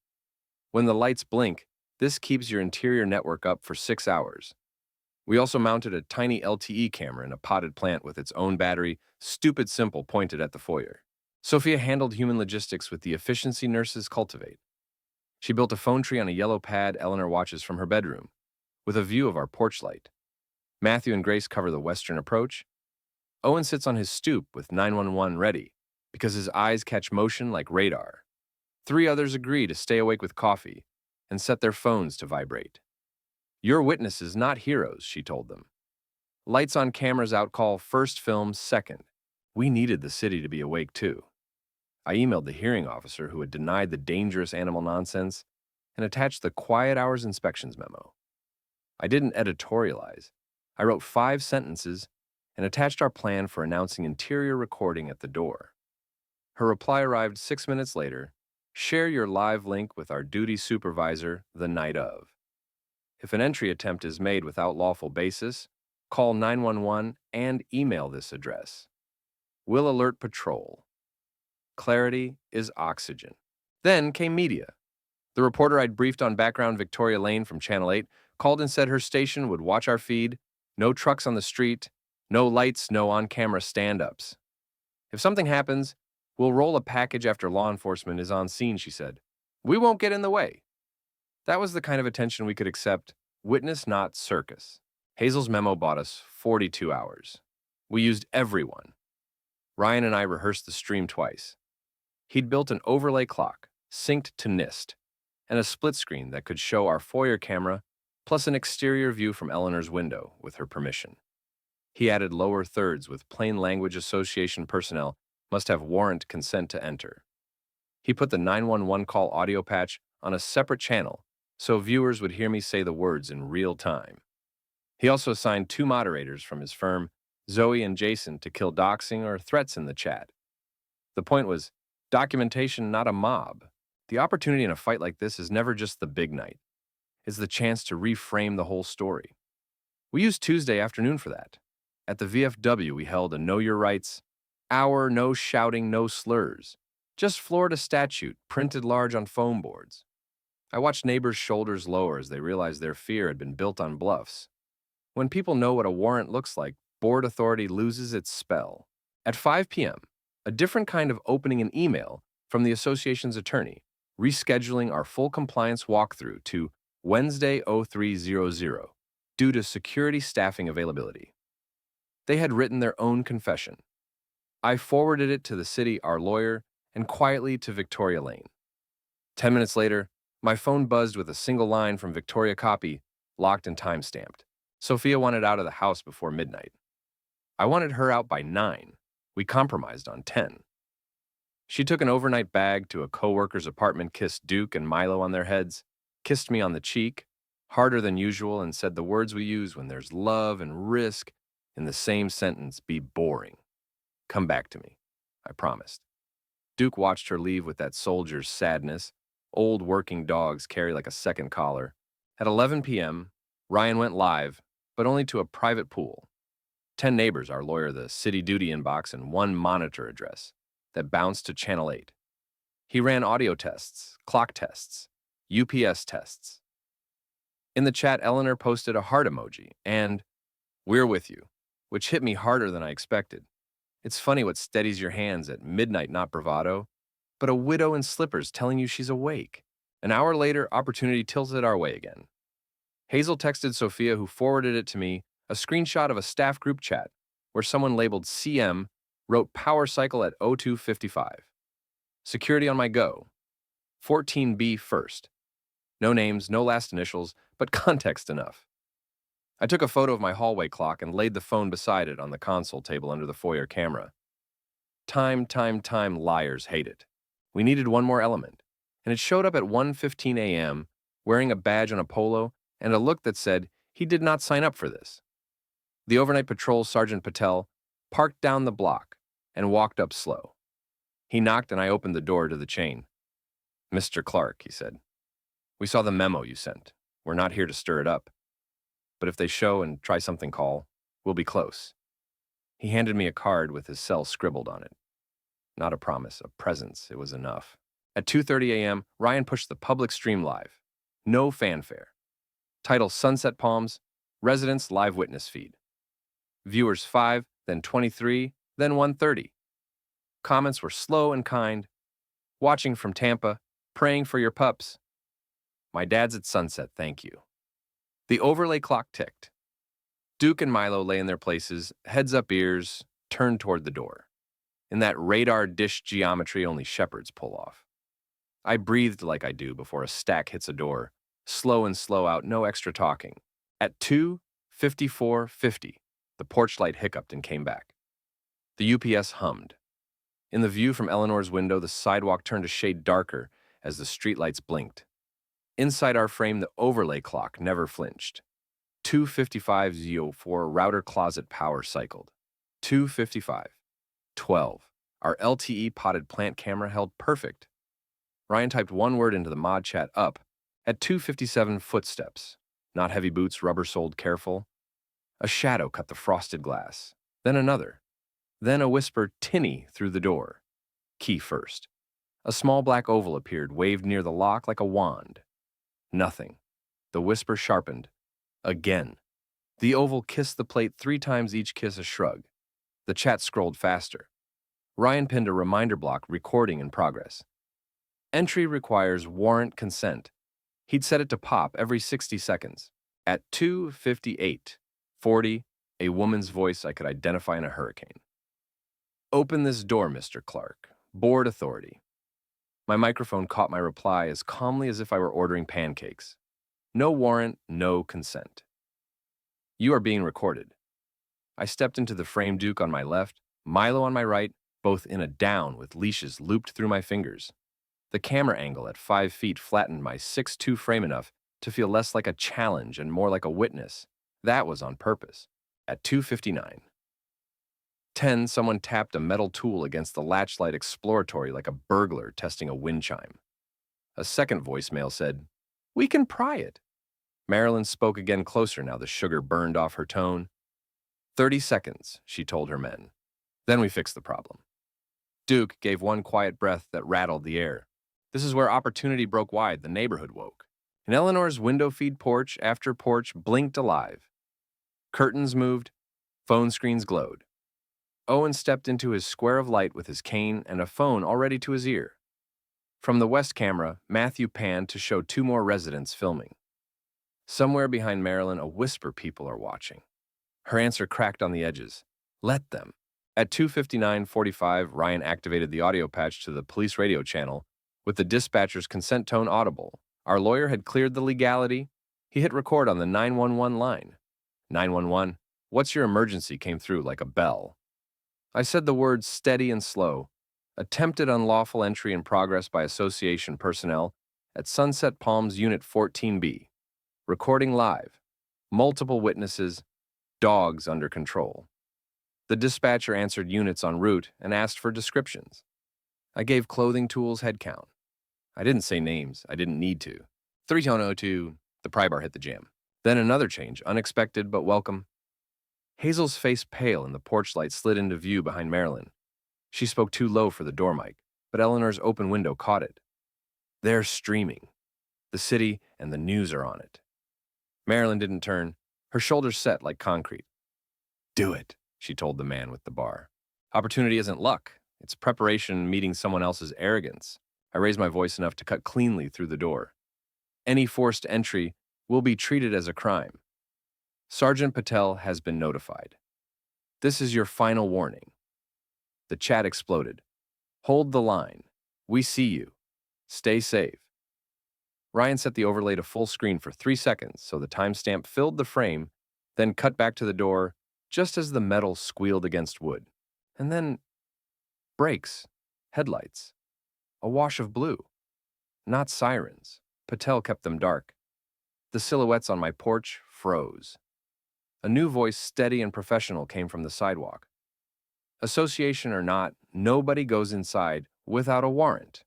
When the lights blink, this keeps your interior network up for 6 hours. We also mounted a tiny LTE camera in a potted plant with its own battery, stupid simple, pointed at the foyer. Sophia handled human logistics with the efficiency nurses cultivate. She built a phone tree on a yellow pad Eleanor watches from her bedroom, with a view of our porch light. Matthew and Grace cover the western approach. Owen sits on his stoop with 911 ready, because his eyes catch motion like radar. 3 others agree to stay awake with coffee and set their phones to vibrate. "You're witnesses, not heroes," she told them. "Lights on, cameras out, call first, film second." We needed the city to be awake too. I emailed the hearing officer who had denied the dangerous animal nonsense and attached the quiet hours inspections memo. I didn't editorialize. I wrote 5 sentences and attached our plan for announcing interior recording at the door. Her reply arrived 6 minutes later. "Share your live link with our duty supervisor the night of. If an entry attempt is made without lawful basis, call 911 and email this address." Will alert patrol. Clarity is oxygen. Then came media. The reporter I'd briefed on background Victoria Lane from Channel 8 called and said her station would watch our feed, no trucks on the street, no lights, no on-camera stand-ups. If something happens, we'll roll a package after law enforcement is on scene, she said. We won't get in the way. That was the kind of attention we could accept, witness not circus. Hazel's memo bought us 42 hours. We used everyone. Ryan and I rehearsed the stream twice. He'd built an overlay clock, synced to NIST, and a split screen that could show our foyer camera, plus an exterior view from Eleanor's window with her permission. He added lower thirds with plain language association personnel must have warrant consent to enter. He put the 911 call audio patch on a separate channel so viewers would hear me say the words in real time. He also assigned 2 moderators from his firm, Zoe and Jason, to kill doxing or threats in the chat. The point was, documentation, not a mob. The opportunity in a fight like this is never just the big night. It's the chance to reframe the whole story. We used Tuesday afternoon for that. At the VFW, we held a Know Your Rights hour, no shouting, no slurs. Just Florida statute, printed large on foam boards. I watched neighbors' shoulders lower as they realized their fear had been built on bluffs. When people know what a warrant looks like, board authority loses its spell. At 5 p.m., a different kind of opening an email from the association's attorney, rescheduling our full compliance walkthrough to Wednesday 0300 due to security staffing availability. They had written their own confession. I forwarded it to the city, our lawyer, and quietly to Victoria Lane. 10 minutes later, my phone buzzed with a single line from Victoria copy, locked and time-stamped. Sophia wanted out of the house before midnight. I wanted her out by 9. We compromised on 10. She took an overnight bag to a co-worker's apartment, kissed Duke and Milo on their heads, kissed me on the cheek, harder than usual, and said the words we use when there's love and risk in the same sentence be boring. Come back to me, I promised. Duke watched her leave with that soldier's sadness. Old working dogs carry like a second collar. At 11 p.m., Ryan went live, but only to a private pool. 10 neighbors, our lawyer, the city duty inbox, and 1 monitor address that bounced to Channel 8. He ran audio tests, clock tests, UPS tests. In the chat, Eleanor posted a heart emoji and, "We're with you," which hit me harder than I expected. It's funny what steadies your hands at midnight, not bravado, but a widow in slippers telling you she's awake. An hour later, opportunity tilted our way again. Hazel texted Sophia, who forwarded it to me, a screenshot of a staff group chat where someone labeled CM wrote power cycle at 02:55. Security on my go. 14B first. No names, no last initials, but context enough. I took a photo of my hallway clock and laid the phone beside it on the console table under the foyer camera. Time, liars hate it. We needed one more element, and it showed up at 1:15 a.m., wearing a badge on a polo and a look that said he did not sign up for this. The overnight patrol Sergeant Patel parked down the block and walked up slow. He knocked and I opened the door to the chain. "Mr. Clark," he said, "we saw the memo you sent. We're not here to stir it up. But if they show and try something, call. We'll be close." He handed me a card with his cell scribbled on it. Not a promise, a presence, it was enough. At 2:30 a.m., Ryan pushed the public stream live. No fanfare. Title Sunset Palms, Residents Live Witness Feed. Viewers 5, then 23, then 130. Comments were slow and kind. Watching from Tampa, praying for your pups. My dad's at Sunset, thank you. The overlay clock ticked. Duke and Milo lay in their places, heads up, ears, turned toward the door. In that radar dish geometry only shepherds pull off. I breathed like I do before a stack hits a door. Slow and slow out, no extra talking. At 2:54:50, the porchlight hiccuped and came back. The UPS hummed. In the view from Eleanor's window, the sidewalk turned a shade darker as the streetlights blinked. Inside our frame, the overlay clock never flinched. 2:55:04 router closet power cycled. 2:55:12. Our LTE potted plant camera held perfect. Ryan typed one word into the mod chat, up. At 2:57, footsteps. Not heavy boots, rubber-soled, careful. A shadow cut the frosted glass. Then another. Then a whisper tinny through the door. Key first. A small black oval appeared, waved near the lock like a wand. Nothing. The whisper sharpened. Again. The oval kissed the plate 3 times, each kiss a shrug. The chat scrolled faster. Ryan pinned a reminder block, recording in progress. Entry requires warrant consent. He'd set it to pop every 60 seconds. At 2:58:40, a woman's voice I could identify in a hurricane. Open this door, Mr. Clark. Board authority. My microphone caught my reply as calmly as if I were ordering pancakes. No warrant, no consent. You are being recorded. I stepped into the frame, Duke on my left, Milo on my right, both in a down with leashes looped through my fingers. The camera angle at 5 feet flattened my 6'2" frame enough to feel less like a challenge and more like a witness. That was on purpose. At 2:59:10, someone tapped a metal tool against the latchlight, exploratory like a burglar testing a wind chime. A second voicemail said, "We can pry it." Marilyn spoke again, closer now, the sugar burned off her tone. 30 seconds, she told her men. Then we fix the problem. Duke gave one quiet breath that rattled the air. This is where opportunity broke wide, the neighborhood woke. In Eleanor's window feed, porch after porch blinked alive. Curtains moved, phone screens glowed. Owen stepped into his square of light with his cane and a phone already to his ear. From the west camera, Matthew panned to show 2 more residents filming. Somewhere behind Marilyn, a whisper, "People are watching." Her answer cracked on the edges. Let them. At 2:59:45, Ryan activated the audio patch to the police radio channel, with the dispatcher's consent tone audible. Our lawyer had cleared the legality. He hit record on the 911 line. 911, what's your emergency? Came through like a bell. I said the words steady and slow. Attempted unlawful entry in progress by association personnel at Sunset Palms Unit 14B. Recording live. Multiple witnesses. Dogs under control. The dispatcher answered units en route and asked for descriptions. I gave clothing, tools, head count. I didn't say names. I didn't need to. 3:02, the pry bar hit the jam. Then another change, unexpected but welcome. Hazel's face pale and the porch light slid into view behind Marilyn. She spoke too low for the door mic, but Eleanor's open window caught it. They're streaming. The city and the news are on it. Marilyn didn't turn, her shoulders set like concrete. Do it, she told the man with the bar. Opportunity isn't luck. It's preparation meeting someone else's arrogance. I raised my voice enough to cut cleanly through the door. Any forced entry will be treated as a crime. Sergeant Patel has been notified. This is your final warning. The chat exploded. Hold the line. We see you. Stay safe. Ryan set the overlay to full screen for 3 seconds so the timestamp filled the frame, then cut back to the door just as the metal squealed against wood. And then brakes, headlights, a wash of blue. Not sirens. Patel kept them dark. The silhouettes on my porch froze. A new voice, steady and professional, came from the sidewalk. Association or not, nobody goes inside without a warrant.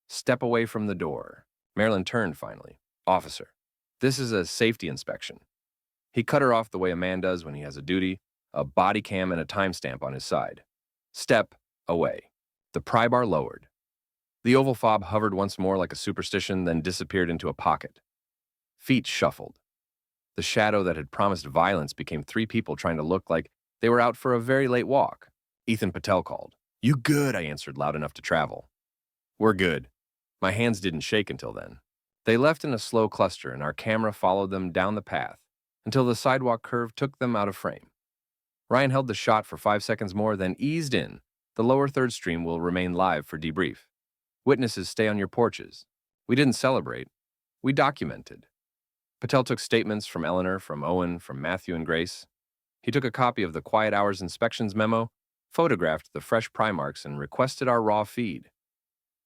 Step away from the door. Marilyn turned finally. Officer, this is a safety inspection. He cut her off the way a man does when he has a duty, a body cam and a timestamp on his side. Step away. The pry bar lowered. The oval fob hovered once more like a superstition, then disappeared into a pocket. Feet shuffled. The shadow that had promised violence became 3 people trying to look like they were out for a very late walk. Ethan Patel called. You good? I answered loud enough to travel. We're good. My hands didn't shake until then. They left in a slow cluster, and our camera followed them down the path until the sidewalk curve took them out of frame. Ryan held the shot for 5 seconds more, then eased in. The lower third stream will remain live for debrief. Witnesses, stay on your porches. We didn't celebrate. We documented. Patel took statements from Eleanor, from Owen, from Matthew and Grace. He took a copy of the Quiet Hours inspections memo, photographed the fresh pry marks, and requested our raw feed.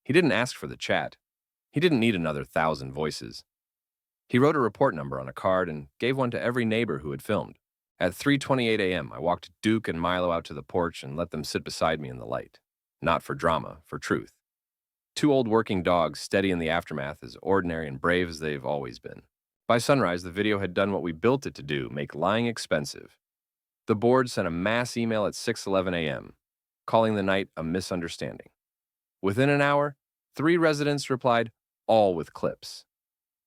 He didn't ask for the chat. He didn't need another 1,000 voices. He wrote a report number on a card and gave one to every neighbor who had filmed. At 3:28 a.m., I walked Duke and Milo out to the porch and let them sit beside me in the light. Not for drama, for truth. 2 old working dogs, steady in the aftermath, as ordinary and brave as they've always been. By sunrise, the video had done what we built it to do, make lying expensive. The board sent a mass email at 6:11 a.m., calling the night a misunderstanding. Within an hour, 3 residents replied, all with clips.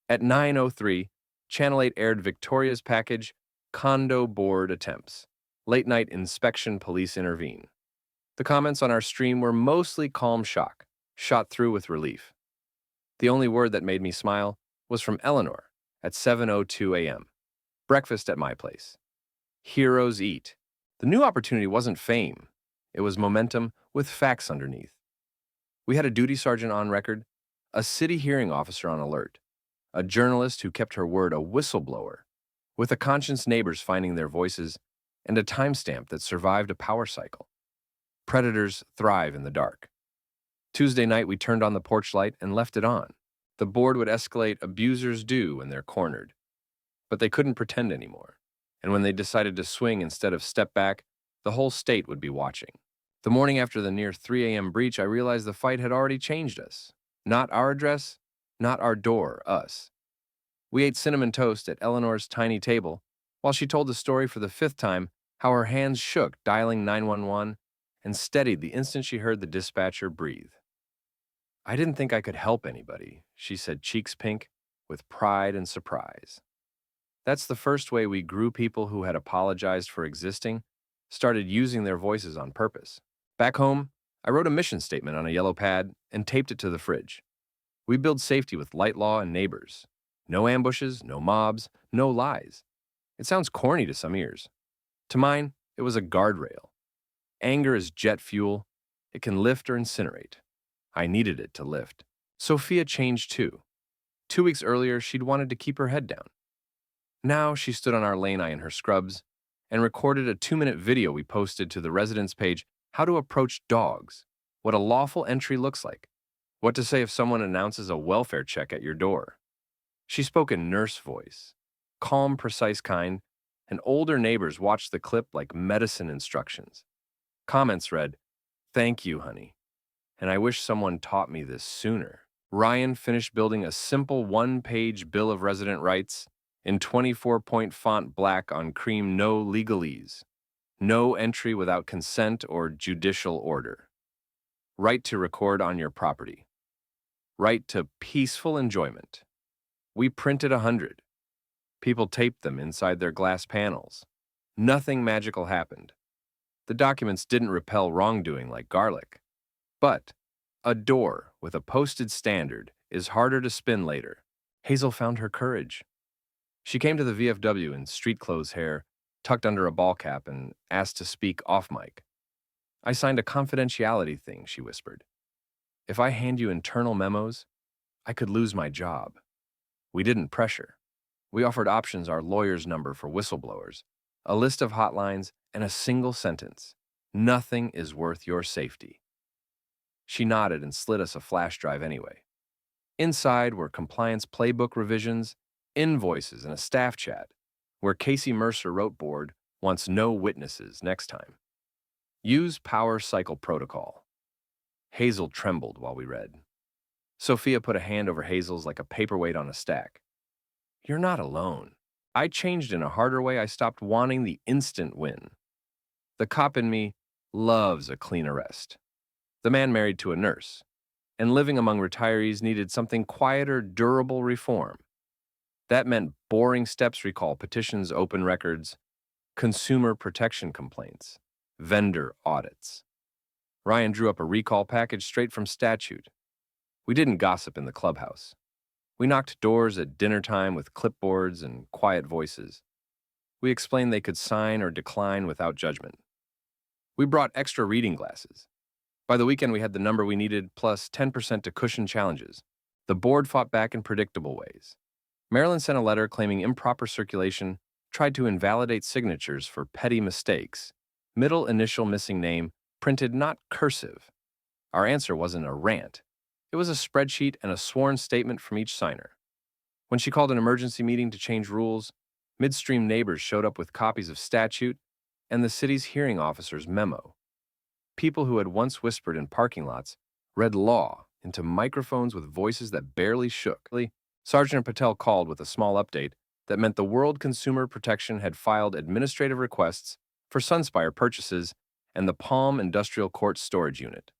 At 9:03, Channel 8 aired Victoria's package, Condo Board Attempts. Late-night inspection police intervene. The comments on our stream were mostly calm shock, shot through with relief. The only word that made me smile was from Eleanor at 7:02 a.m. Breakfast at my place. Heroes eat. The new opportunity wasn't fame. It was momentum with facts underneath. We had a duty sergeant on record, a city hearing officer on alert, a journalist who kept her word, a whistleblower, with a conscious neighbors finding their voices, and a timestamp that survived a power cycle. Predators thrive in the dark. Tuesday night, we turned on the porch light and left it on. The board would escalate, abusers do when they're cornered. But they couldn't pretend anymore. And when they decided to swing instead of step back, the whole state would be watching. The morning after the near 3 a.m. breach, I realized the fight had already changed us. Not our address, not our door, us. We ate cinnamon toast at Eleanor's tiny table, while she told the story for the 5th time how her hands shook dialing 911 and steadied the instant she heard the dispatcher breathe. I didn't think I could help anybody, she said, cheeks pink, with pride and surprise. That's the first way we grew people who had apologized for existing, started using their voices on purpose. Back home, I wrote a mission statement on a yellow pad and taped it to the fridge. We build safety with light law and neighbors. No ambushes, no mobs, no lies. It sounds corny to some ears. To mine, it was a guardrail. Anger is jet fuel. It can lift or incinerate. I needed it to lift. Sophia changed too. 2 weeks earlier, she'd wanted to keep her head down. Now she stood on our lanai in her scrubs and recorded a 2-minute video we posted to the residence page, how to approach dogs, what a lawful entry looks like, what to say if someone announces a welfare check at your door. She spoke in nurse voice, calm, precise kind, and older neighbors watched the clip like medicine instructions. Comments read, "Thank you, honey, and I wish someone taught me this sooner." Ryan finished building a simple 1-page Bill of Resident Rights in 24-point font black on cream, no legalese, no entry without consent or judicial order. Right to record on your property. Right to peaceful enjoyment. We printed 100. People taped them inside their glass panels. Nothing magical happened. The documents didn't repel wrongdoing like garlic. But a door with a posted standard is harder to spin later. Hazel found her courage. She came to the VFW in street clothes hair, tucked under a ball cap, and asked to speak off mic. I signed a confidentiality thing, she whispered. If I hand you internal memos, I could lose my job. We didn't pressure. We offered options, our lawyer's number for whistleblowers, a list of hotlines, and a single sentence. Nothing is worth your safety. She nodded and slid us a flash drive anyway. Inside were compliance playbook revisions, invoices, and a staff chat, where Casey Mercer wrote board wants no witnesses next time. Use power cycle protocol. Hazel trembled while we read. Sophia put a hand over Hazel's like a paperweight on a stack. You're not alone. I changed in a harder way. I stopped wanting the instant win. The cop in me loves a clean arrest. The man married to a nurse, and living among retirees needed something quieter, durable reform. That meant boring steps recall petitions, open records, consumer protection complaints, vendor audits. Ryan drew up a recall package straight from statute. We didn't gossip in the clubhouse. We knocked doors at dinner time with clipboards and quiet voices. We explained they could sign or decline without judgment. We brought extra reading glasses. By the weekend, we had the number we needed plus 10% to cushion challenges. The board fought back in predictable ways. Maryland sent a letter claiming improper circulation, tried to invalidate signatures for petty mistakes, middle initial missing name, printed not cursive. Our answer wasn't a rant. It was a spreadsheet and a sworn statement from each signer. When she called an emergency meeting to change rules, midstream neighbors showed up with copies of statute and the city's hearing officer's memo. People who had once whispered in parking lots read law into microphones with voices that barely shook. Sergeant Patel called with a small update that meant the World Consumer Protection had filed administrative requests for Sunspire purchases and the Palm Industrial Court storage unit.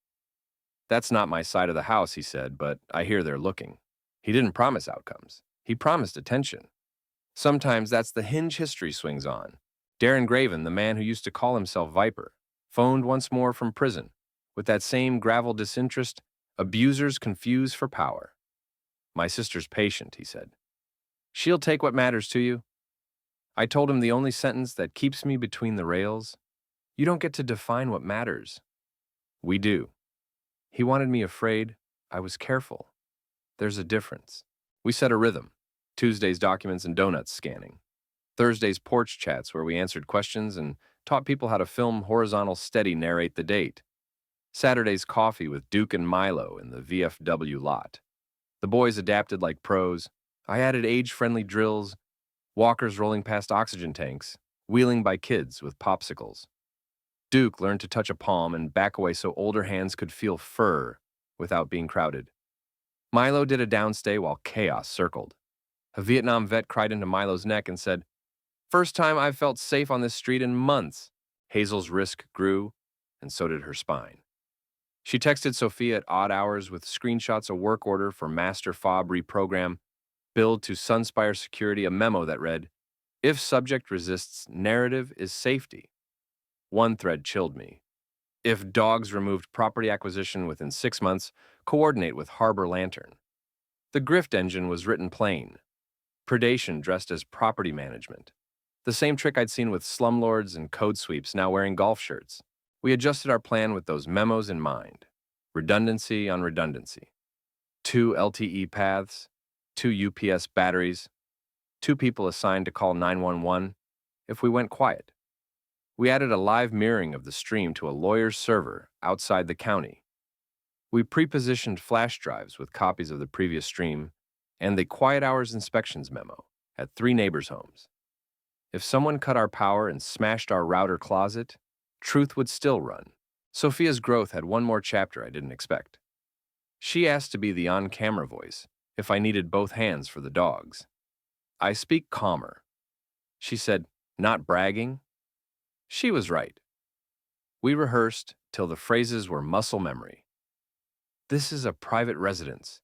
That's not my side of the house, he said, but I hear they're looking. He didn't promise outcomes. He promised attention. Sometimes that's the hinge history swings on. Darren Graven, the man who used to call himself Viper, phoned once more from prison. With that same gravel disinterest, abusers confuse for power. My sister's patient, he said. She'll take what matters to you. I told him the only sentence that keeps me between the rails. You don't get to define what matters. We do. He wanted me afraid. I was careful. There's a difference. We set a rhythm. Tuesday's documents and donuts scanning. Thursday's porch chats where we answered questions and taught people how to film horizontal steady narrate the date. Saturday's coffee with Duke and Milo in the VFW lot. The boys adapted like pros. I added age-friendly drills, walkers rolling past oxygen tanks, wheeling by kids with popsicles. Duke learned to touch a palm and back away so older hands could feel fur without being crowded. Milo did a downstay while chaos circled. A Vietnam vet cried into Milo's neck and said, "First time I've felt safe on this street in months." Hazel's risk grew, and so did her spine. She texted Sophia at odd hours with screenshots of work order for master fob reprogram, billed to Sunspire Security a memo that read, "If subject resists, narrative is safety." One thread chilled me. If dogs removed property acquisition within 6 months, coordinate with Harbor Lantern. The grift engine was written plain. Predation dressed as property management. The same trick I'd seen with slumlords and code sweeps now wearing golf shirts. We adjusted our plan with those memos in mind. Redundancy on redundancy. 2 LTE paths, 2 UPS batteries, 2 people assigned to call 911 if we went quiet. We added a live mirroring of the stream to a lawyer's server outside the county. We pre-positioned flash drives with copies of the previous stream and the quiet hours inspections memo at 3 neighbors' homes. If someone cut our power and smashed our router closet, truth would still run. Sophia's growth had one more chapter I didn't expect. She asked to be the on-camera voice if I needed both hands for the dogs. I speak calmer. She said, "Not bragging?" She was right. We rehearsed till the phrases were muscle memory. This is a private residence.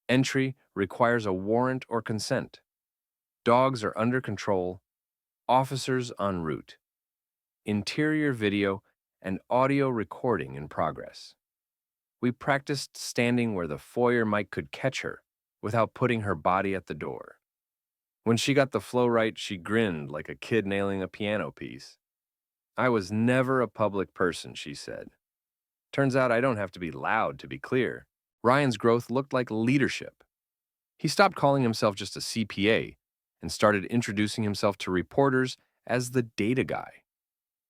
Entry requires a warrant or consent. Dogs are under control. Officers en route. Interior video and audio recording in progress. We practiced standing where the foyer mic could catch her without putting her body at the door. When she got the flow right, she grinned like a kid nailing a piano piece. I was never a public person, she said. Turns out I don't have to be loud to be clear. Ryan's growth looked like leadership. He stopped calling himself just a CPA and started introducing himself to reporters as the data guy.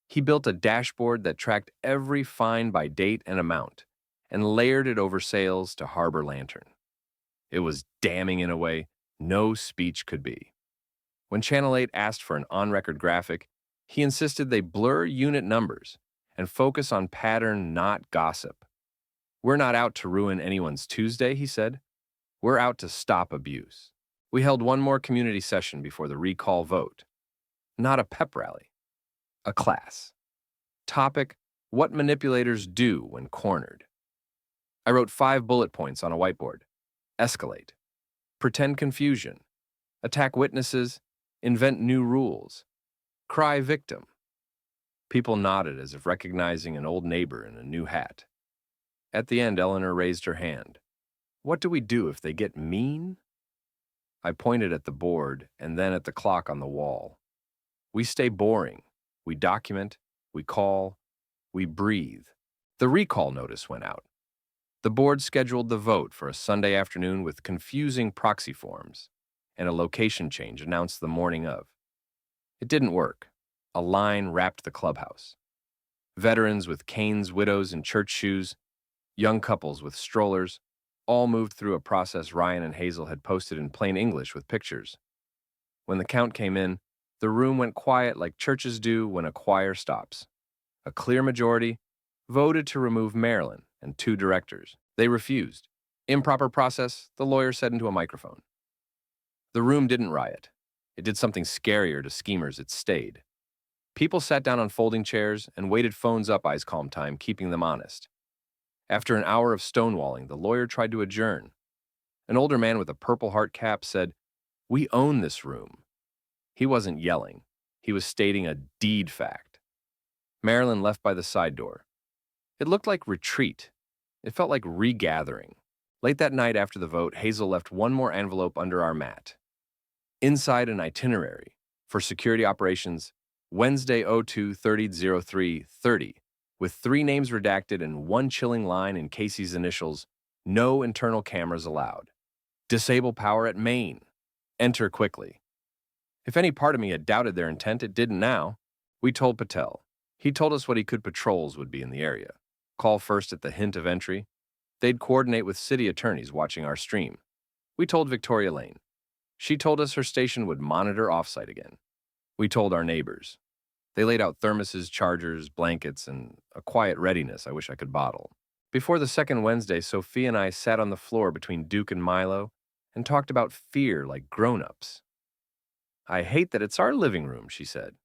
He built a dashboard that tracked every fine by date and amount and layered it over sales to Harbor Lantern. It was damning in a way no speech could be. When Channel 8 asked for an on-record graphic, he insisted they blur unit numbers and focus on pattern, not gossip. We're not out to ruin anyone's Tuesday, he said. We're out to stop abuse. We held one more community session before the recall vote. Not a pep rally. A class. Topic, what manipulators do when cornered. I wrote 5 bullet points on a whiteboard. Escalate. Pretend confusion. Attack witnesses. Invent new rules. Cry victim. People nodded as if recognizing an old neighbor in a new hat. At the end, Eleanor raised her hand. What do we do if they get mean? I pointed at the board and then at the clock on the wall. We stay boring. We document. We call. We breathe. The recall notice went out. The board scheduled the vote for a Sunday afternoon with confusing proxy forms, and a location change announced the morning of. It didn't work. A line wrapped the clubhouse. Veterans with canes, widows in church shoes, young couples with strollers, all moved through a process Ryan and Hazel had posted in plain English with pictures. When the count came in, the room went quiet like churches do when a choir stops. A clear majority voted to remove Marilyn and 2 directors. They refused. Improper process, the lawyer said into a microphone. The room didn't riot. It did something scarier to schemers. It stayed. People sat down on folding chairs and waited phones up eyes calm time, keeping them honest. After an hour of stonewalling, the lawyer tried to adjourn. An older man with a Purple Heart cap said, "We own this room." He wasn't yelling. He was stating a deed fact. Marilyn left by the side door. It looked like retreat. It felt like regathering. Late that night after the vote, Hazel left one more envelope under our mat. Inside, an itinerary for security operations, Wednesday 02-30-03-30, with 3 names redacted and one chilling line in Casey's initials, no internal cameras allowed. Disable power at main. Enter quickly. If any part of me had doubted their intent, it didn't now. We told Patel. He told us what he could patrols would be in the area. Call first at the hint of entry. They'd coordinate with city attorneys watching our stream. We told Victoria Lane. She told us her station would monitor offsite again. We told our neighbors. They laid out thermoses, chargers, blankets, and a quiet readiness I wish I could bottle. Before the second Wednesday, Sophia and I sat on the floor between Duke and Milo and talked about fear like grown-ups. "I hate that it's our living room," she said.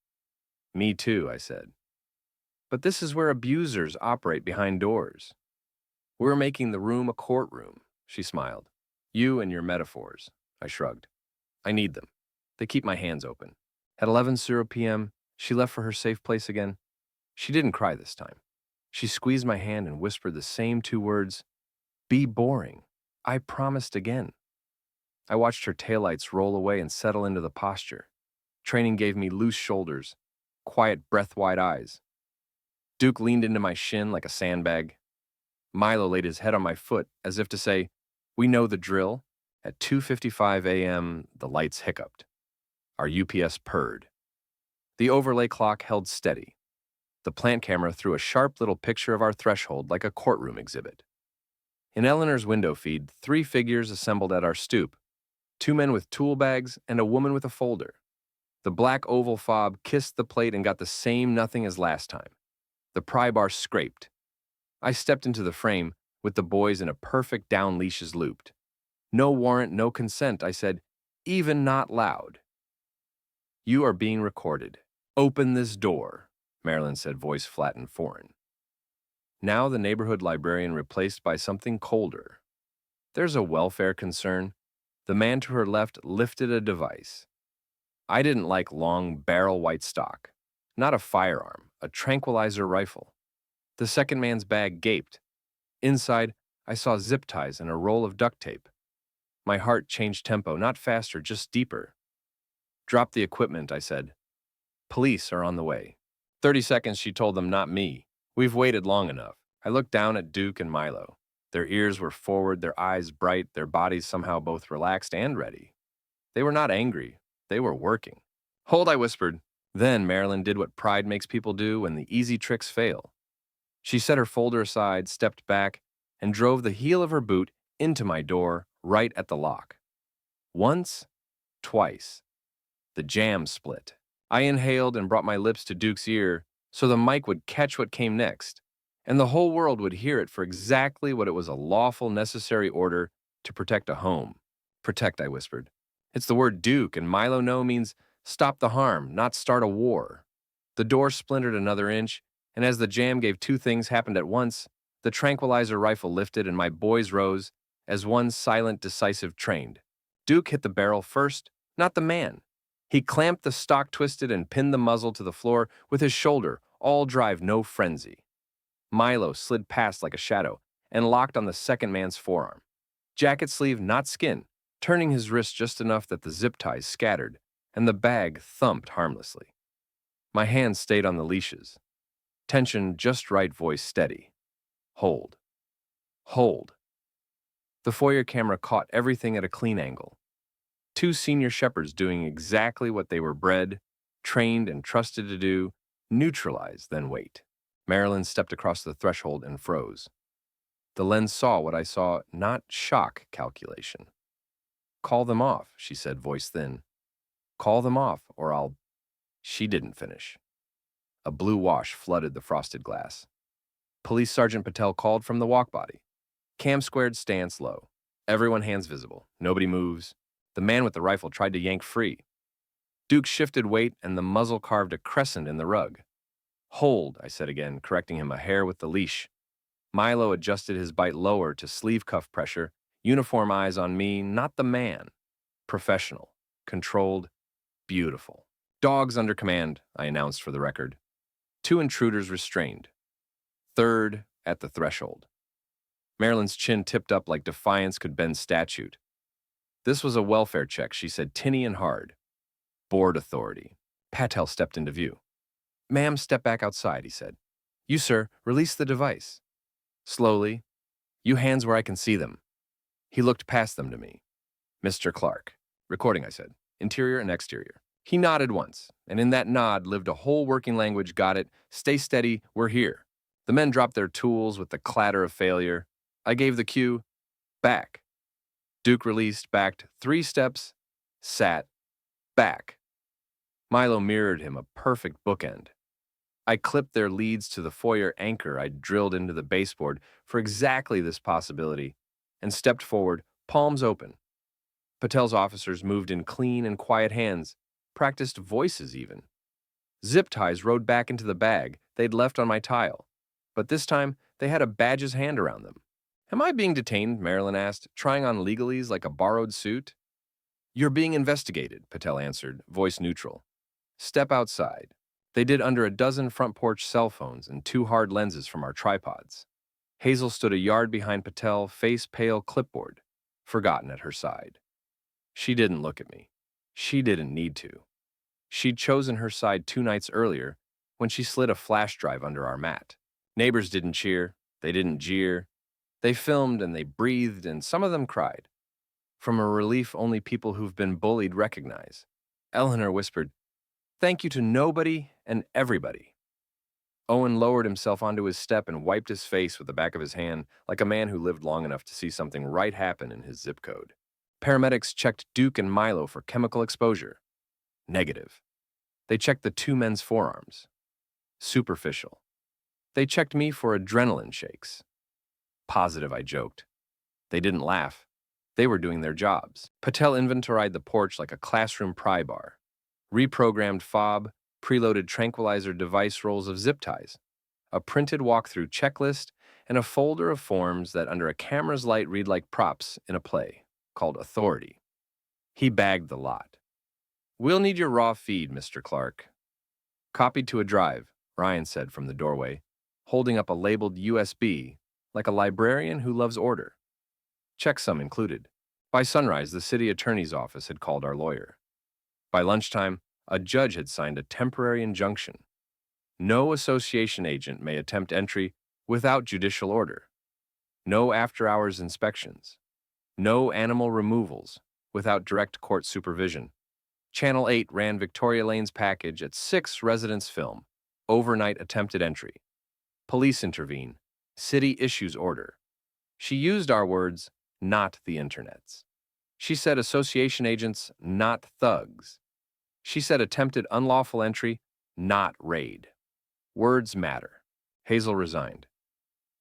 "Me too," I said. "But this is where abusers operate behind doors. We're making the room a courtroom," she smiled. "You and your metaphors," I shrugged. "I need them. They keep my hands open." At 11:00 p.m., she left for her safe place again. She didn't cry this time. She squeezed my hand and whispered the same 2 words, "Be boring. I promised again." I watched her taillights roll away and settle into the posture. Training gave me loose shoulders, quiet, breath-wide eyes. Duke leaned into my shin like a sandbag. Milo laid his head on my foot as if to say, "We know the drill." At 2:55 a.m., the lights hiccuped. Our UPS purred. The overlay clock held steady. The plant camera threw a sharp little picture of our threshold like a courtroom exhibit. In Eleanor's window feed, 3 figures assembled at our stoop, 2 men with tool bags and a woman with a folder. The black oval fob kissed the plate and got the same nothing as last time. The pry bar scraped. I stepped into the frame with the boys in a perfect down leashes looped. "No warrant, no consent," I said, "even not loud." "You are being recorded. Open this door," Marilyn said, voice flat and foreign. Now the neighborhood librarian replaced by something colder. "There's a welfare concern." The man to her left lifted a device. I didn't like long barrel white stock. Not a firearm, a tranquilizer rifle. The second man's bag gaped. Inside, I saw zip ties and a roll of duct tape. My heart changed tempo, not faster, just deeper. "Drop the equipment," I said. "Police are on the way." 30 seconds, she told them, "Not me. We've waited long enough." I looked down at Duke and Milo. Their ears were forward, their eyes bright, their bodies somehow both relaxed and ready. They were not angry. They were working. "Hold," I whispered. Then Marilyn did what pride makes people do when the easy tricks fail. She set her folder aside, stepped back, and drove the heel of her boot into my door, right at the lock. Once, twice. The jam split. I inhaled and brought my lips to Duke's ear so the mic would catch what came next, and the whole world would hear it for exactly what it was: a lawful, necessary order to protect a home. "Protect," I whispered. "It's the word Duke, and Milo know means stop the harm, not start a war." The door splintered another inch, and as the jam gave 2 things happened at once, the tranquilizer rifle lifted and my boys rose as one silent, decisive, trained. Duke hit the barrel first, not the man. He clamped the stock, twisted, and pinned the muzzle to the floor with his shoulder, all drive, no frenzy. Milo slid past like a shadow and locked on the second man's forearm. Jacket sleeve, not skin, turning his wrist just enough that the zip ties scattered and the bag thumped harmlessly. My hands stayed on the leashes. Tension just right, voice steady. "Hold. Hold." The foyer camera caught everything at a clean angle. 2 senior shepherds doing exactly what they were bred, trained, and trusted to do: neutralize, then wait. Marilyn stepped across the threshold and froze. The lens saw what I saw, not shock calculation. "Call them off," she said, voice thin. "Call them off, or I'll—" She didn't finish. A blue wash flooded the frosted glass. Police Sergeant Patel called from the walk body. Cam squared, stance low. Everyone hands visible. Nobody moves. The man with the rifle tried to yank free. Duke shifted weight and the muzzle carved a crescent in the rug. Hold, I said again, correcting him a hair with the leash. Milo adjusted his bite lower to sleeve cuff pressure, uniform eyes on me, not the man. Professional, controlled, beautiful. Dogs under command, I announced for the record. 2 intruders restrained. 3rd at the threshold. Marilyn's chin tipped up like defiance could bend statute. This was a welfare check, she said, tinny and hard. Board authority. Patel stepped into view. Ma'am, step back outside, he said. You, sir, release the device. Slowly. You hands where I can see them. He looked past them to me. Mr. Clark. Recording, I said. Interior and exterior. He nodded once, and in that nod lived a whole working language. Got it. Stay steady. We're here. The men dropped their tools with the clatter of failure. I gave the cue. Back. Duke released, backed 3 steps, sat, back. Milo mirrored him, a perfect bookend. I clipped their leads to the foyer anchor I'd drilled into the baseboard for exactly this possibility and stepped forward, palms open. Patel's officers moved in clean and quiet hands, practiced voices even. Zip ties rode back into the bag they'd left on my tile, but this time they had a badge's hand around them. Am I being detained? Marilyn asked, trying on legalese like a borrowed suit. You're being investigated, Patel answered, voice neutral. Step outside. They did under a dozen front porch cell phones and 2 hard lenses from our tripods. Hazel stood a yard behind Patel, face pale, clipboard, forgotten at her side. She didn't look at me. She didn't need to. She'd chosen her side 2 nights earlier when she slid a flash drive under our mat. Neighbors didn't cheer. They didn't jeer. They filmed and they breathed, and some of them cried. From a relief only people who've been bullied recognize. Eleanor whispered, "Thank you to nobody and everybody." Owen lowered himself onto his step and wiped his face with the back of his hand like a man who lived long enough to see something right happen in his zip code. Paramedics checked Duke and Milo for chemical exposure. Negative. They checked the 2 men's forearms. Superficial. They checked me for adrenaline shakes. Positive, I joked. They didn't laugh. They were doing their jobs. Patel inventoried the porch like a classroom pry bar. Reprogrammed fob, preloaded tranquilizer device rolls of zip ties, a printed walkthrough checklist, and a folder of forms that under a camera's light read like props in a play called Authority. He bagged the lot. We'll need your raw feed, Mr. Clark. Copied to a drive, Ryan said from the doorway, holding up a labeled USB like a librarian who loves order. Checksum included. By sunrise, the city attorney's office had called our lawyer. By lunchtime, a judge had signed a temporary injunction. No association agent may attempt entry without judicial order. No after-hours inspections. No animal removals without direct court supervision. Channel 8 ran Victoria Lane's package at 6 residents film. Overnight attempted entry. Police intervene. City issues order. She used our words, not the internet's. She said association agents, not thugs. She said attempted unlawful entry, not raid. Words matter. Hazel resigned.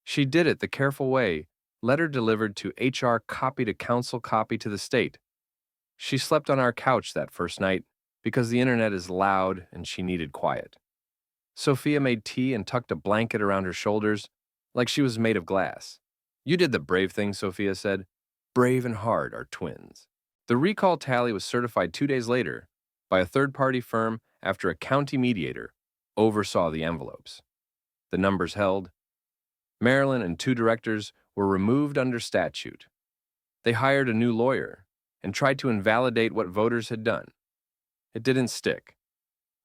She did it the careful way, letter delivered to HR, copy to council, copy to the state. She slept on our couch that first night because the internet is loud and she needed quiet. Sophia made tea and tucked a blanket around her shoulders like she was made of glass. You did the brave thing, Sophia said. Brave and hard are twins. The recall tally was certified 2 days later by a third-party firm after a county mediator oversaw the envelopes. The numbers held. Marilyn and 2 directors were removed under statute. They hired a new lawyer and tried to invalidate what voters had done. It didn't stick.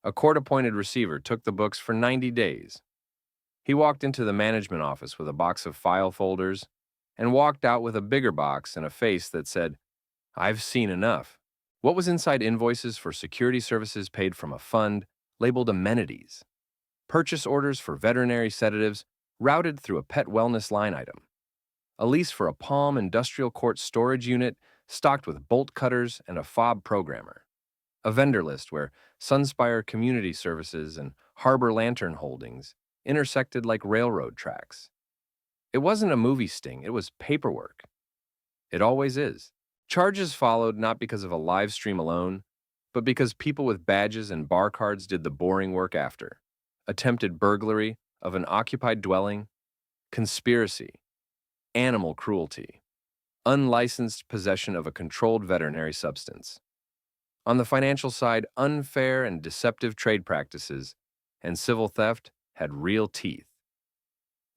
A court-appointed receiver took the books for 90 days. He walked into the management office with a box of file folders and walked out with a bigger box and a face that said, "I've seen enough." What was inside invoices for security services paid from a fund labeled amenities? Purchase orders for veterinary sedatives routed through a pet wellness line item. A lease for a Palm Industrial Court storage unit stocked with bolt cutters and a fob programmer. A vendor list where Sunspire Community Services and Harbor Lantern Holdings intersected like railroad tracks. It wasn't a movie sting, it was paperwork. It always is. Charges followed not because of a live stream alone, but because people with badges and bar cards did the boring work after. Attempted burglary of an occupied dwelling, conspiracy, animal cruelty, unlicensed possession of a controlled veterinary substance. On the financial side, unfair and deceptive trade practices and civil theft had real teeth.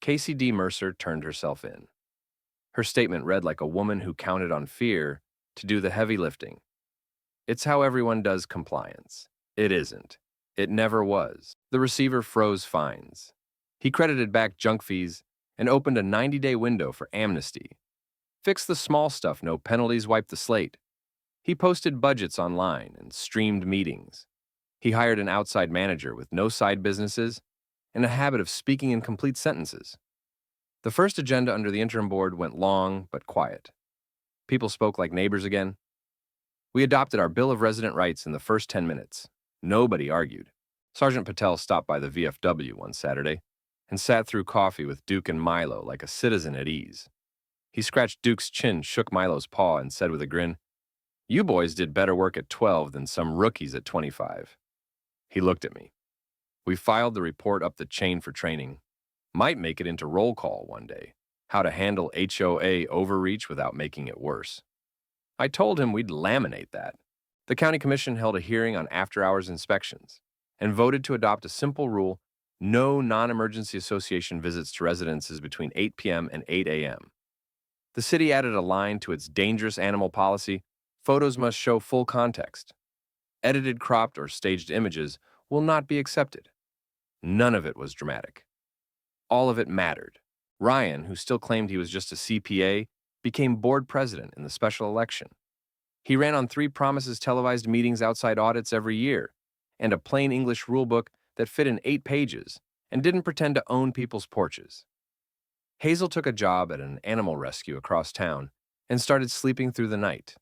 Casey D. Mercer turned herself in. Her statement read like a woman who counted on fear to do the heavy lifting. It's how everyone does compliance. It isn't. It never was. The receiver froze fines. He credited back junk fees and opened a 90-day window for amnesty. Fix the small stuff, no penalties, wipe the slate. He posted budgets online and streamed meetings. He hired an outside manager with no side businesses and a habit of speaking in complete sentences. The first agenda under the interim board went long but quiet. People spoke like neighbors again. We adopted our Bill of Resident Rights in the first 10 minutes. Nobody argued. Sergeant Patel stopped by the VFW one Saturday and sat through coffee with Duke and Milo like a citizen at ease. He scratched Duke's chin, shook Milo's paw, and said with a grin, "You boys did better work at 12 than some rookies at 25. He looked at me. We filed the report up the chain for training. Might make it into roll call one day. How to handle HOA overreach without making it worse. I told him we'd laminate that. The county commission held a hearing on after-hours inspections and voted to adopt a simple rule: no non-emergency association visits to residences between 8 p.m. and 8 a.m. The city added a line to its dangerous animal policy: photos must show full context. Edited, cropped, or staged images will not be accepted. None of it was dramatic. All of it mattered. Ryan, who still claimed he was just a CPA, became board president in the special election. He ran on 3 promises televised meetings outside audits every year, and a plain English rulebook that fit in 8 pages and didn't pretend to own people's porches. Hazel took a job at an animal rescue across town and started sleeping through the night.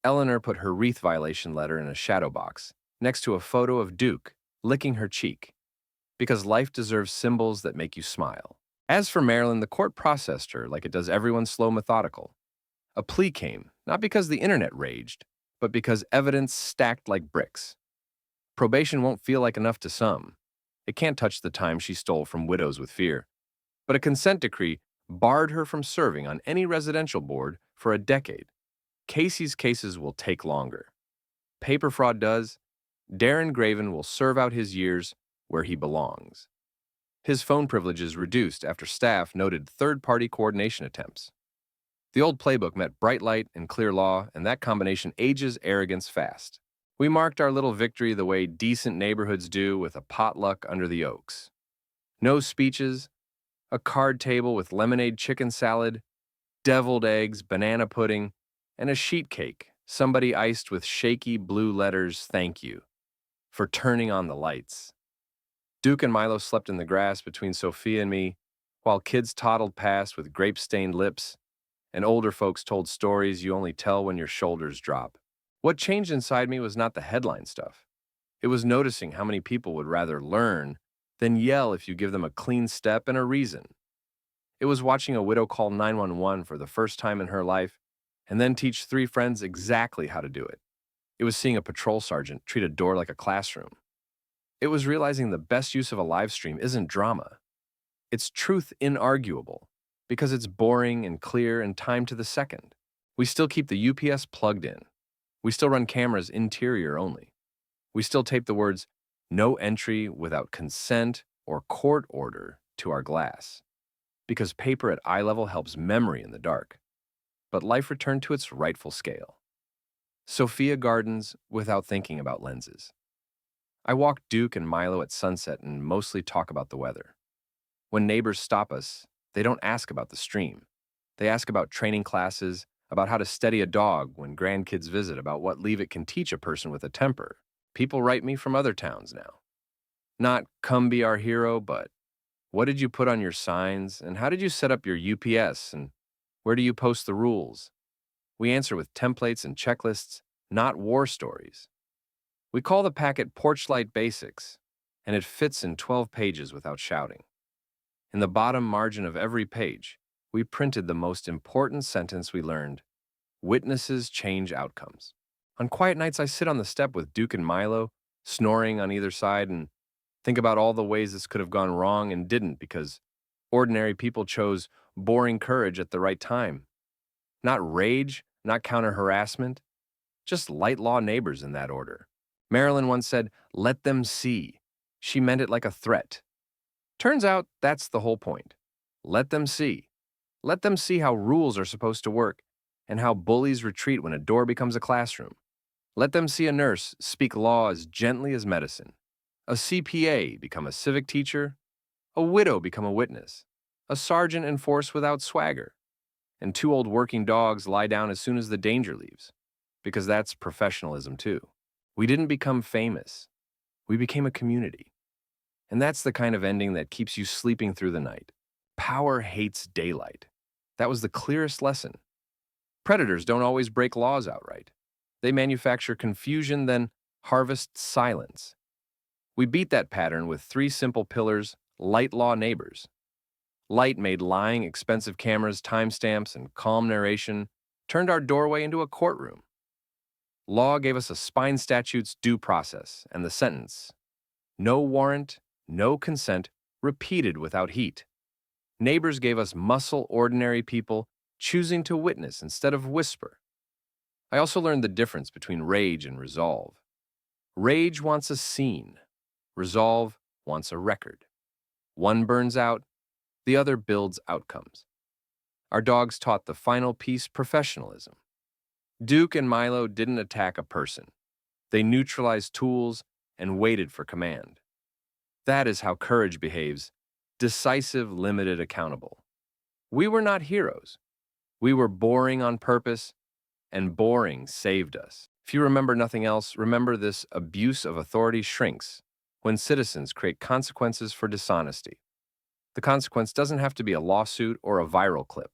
Eleanor put her wreath violation letter in a shadow box next to a photo of Duke licking her cheek, because life deserves symbols that make you smile. As for Marilyn, the court processed her like it does everyone slow methodical. A plea came, not because the internet raged, but because evidence stacked like bricks. Probation won't feel like enough to some. It can't touch the time she stole from Widows with Fear. But a consent decree barred her from serving on any residential board for a decade. Casey's cases will take longer. Paper fraud does. Darren Graven will serve out his years where he belongs. His phone privileges reduced after staff noted third-party coordination attempts. The old playbook met bright light and clear law, and that combination ages arrogance fast. We marked our little victory the way decent neighborhoods do, with a potluck under the oaks. No speeches, a card table with lemonade chicken salad, deviled eggs, banana pudding, and a sheet cake somebody iced with shaky blue letters, "Thank you," for turning on the lights. Duke and Milo slept in the grass between Sophia and me, while kids toddled past with grape-stained lips, and older folks told stories you only tell when your shoulders drop. What changed inside me was not the headline stuff. It was noticing how many people would rather learn than yell if you give them a clean step and a reason. It was watching a widow call 911 for the first time in her life and then teach 3 friends exactly how to do it. It was seeing a patrol sergeant treat a door like a classroom. It was realizing the best use of a live stream isn't drama. It's truth inarguable, because it's boring and clear and timed to the second. We still keep the UPS plugged in. We still run cameras interior only. We still tape the words "no entry without consent" or "court order" to our glass, because paper at eye level helps memory in the dark. But life returned to its rightful scale. Sophia gardens without thinking about lenses. I walk Duke and Milo at sunset and mostly talk about the weather. When neighbors stop us, they don't ask about the stream. They ask about training classes, about how to steady a dog when grandkids visit, about what leave it can teach a person with a temper. People write me from other towns now. Not "come be our hero," but "what did you put on your signs, and how did you set up your UPS, and where do you post the rules?" We answer with templates and checklists, not war stories. We call the packet Porchlight Basics, and it fits in 12 pages without shouting. In the bottom margin of every page, we printed the most important sentence we learned: witnesses change outcomes. On quiet nights, I sit on the step with Duke and Milo, snoring on either side, and think about all the ways this could have gone wrong and didn't because ordinary people chose boring courage at the right time. Not rage, not counter harassment, just light law neighbors in that order. Marilyn once said, "Let them see." She meant it like a threat. Turns out that's the whole point. Let them see. Let them see how rules are supposed to work and how bullies retreat when a door becomes a classroom. Let them see a nurse speak law as gently as medicine, a CPA become a civic teacher, a widow become a witness, a sergeant enforce without swagger, and two old working dogs lie down as soon as the danger leaves, because that's professionalism too. We didn't become famous. We became a community. And that's the kind of ending that keeps you sleeping through the night. Power hates daylight. That was the clearest lesson. Predators don't always break laws outright. They manufacture confusion, then harvest silence. We beat that pattern with three simple pillars: light law neighbors. Light made lying, expensive cameras, timestamps, and calm narration turned our doorway into a courtroom. Law gave us a spine statute's due process and the sentence: no warrant, no consent, repeated without heat. Neighbors gave us muscle, ordinary people choosing to witness instead of whisper. I also learned the difference between rage and resolve. Rage wants a scene. Resolve wants a record. One burns out, the other builds outcomes. Our dogs taught the final piece: professionalism. Duke and Milo didn't attack a person. They neutralized tools and waited for command. That is how courage behaves: decisive, limited, accountable. We were not heroes. We were boring on purpose, and boring saved us. If you remember nothing else, remember this: abuse of authority shrinks when citizens create consequences for dishonesty. The consequence doesn't have to be a lawsuit or a viral clip.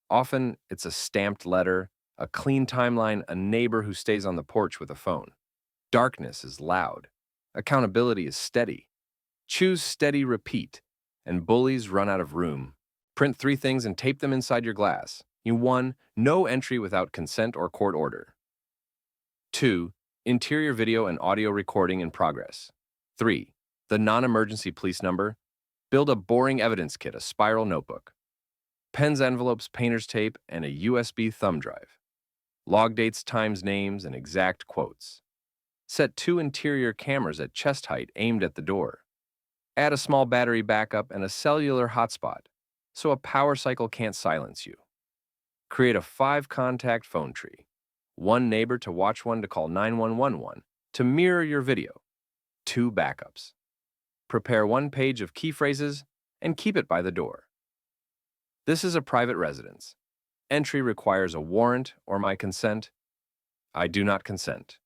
Often, it's a stamped letter, a clean timeline, a neighbor who stays on the porch with a phone. Darkness is loud. Accountability is steady. Choose steady, repeat, and bullies run out of room. Print 3 things and tape them inside your glass. 1. No entry without consent or court order. 2. Interior video and audio recording in progress. 3. The non-emergency police number. Build a boring evidence kit, a spiral notebook. Pens, envelopes, painter's tape, and a USB thumb drive. Log dates, times, names, and exact quotes. Set 2 interior cameras at chest height aimed at the door. Add a small battery backup and a cellular hotspot, so a power cycle can't silence you. Create a 5-contact phone tree. 1 neighbor to watch, 1 to call 911, to mirror your video. 2 backups. Prepare 1 page of key phrases and keep it by the door. This is a private residence. Entry requires a warrant or my consent. I do not consent.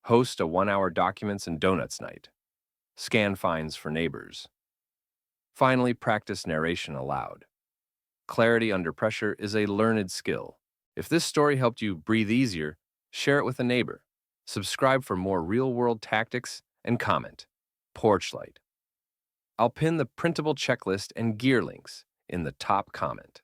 Host a 1-hour documents and donuts night. Scan fines for neighbors. Finally, practice narration aloud. Clarity under pressure is a learned skill. If this story helped you breathe easier, share it with a neighbor. Subscribe for more real-world tactics and comment. Porchlight. I'll pin the printable checklist and gear links in the top comment.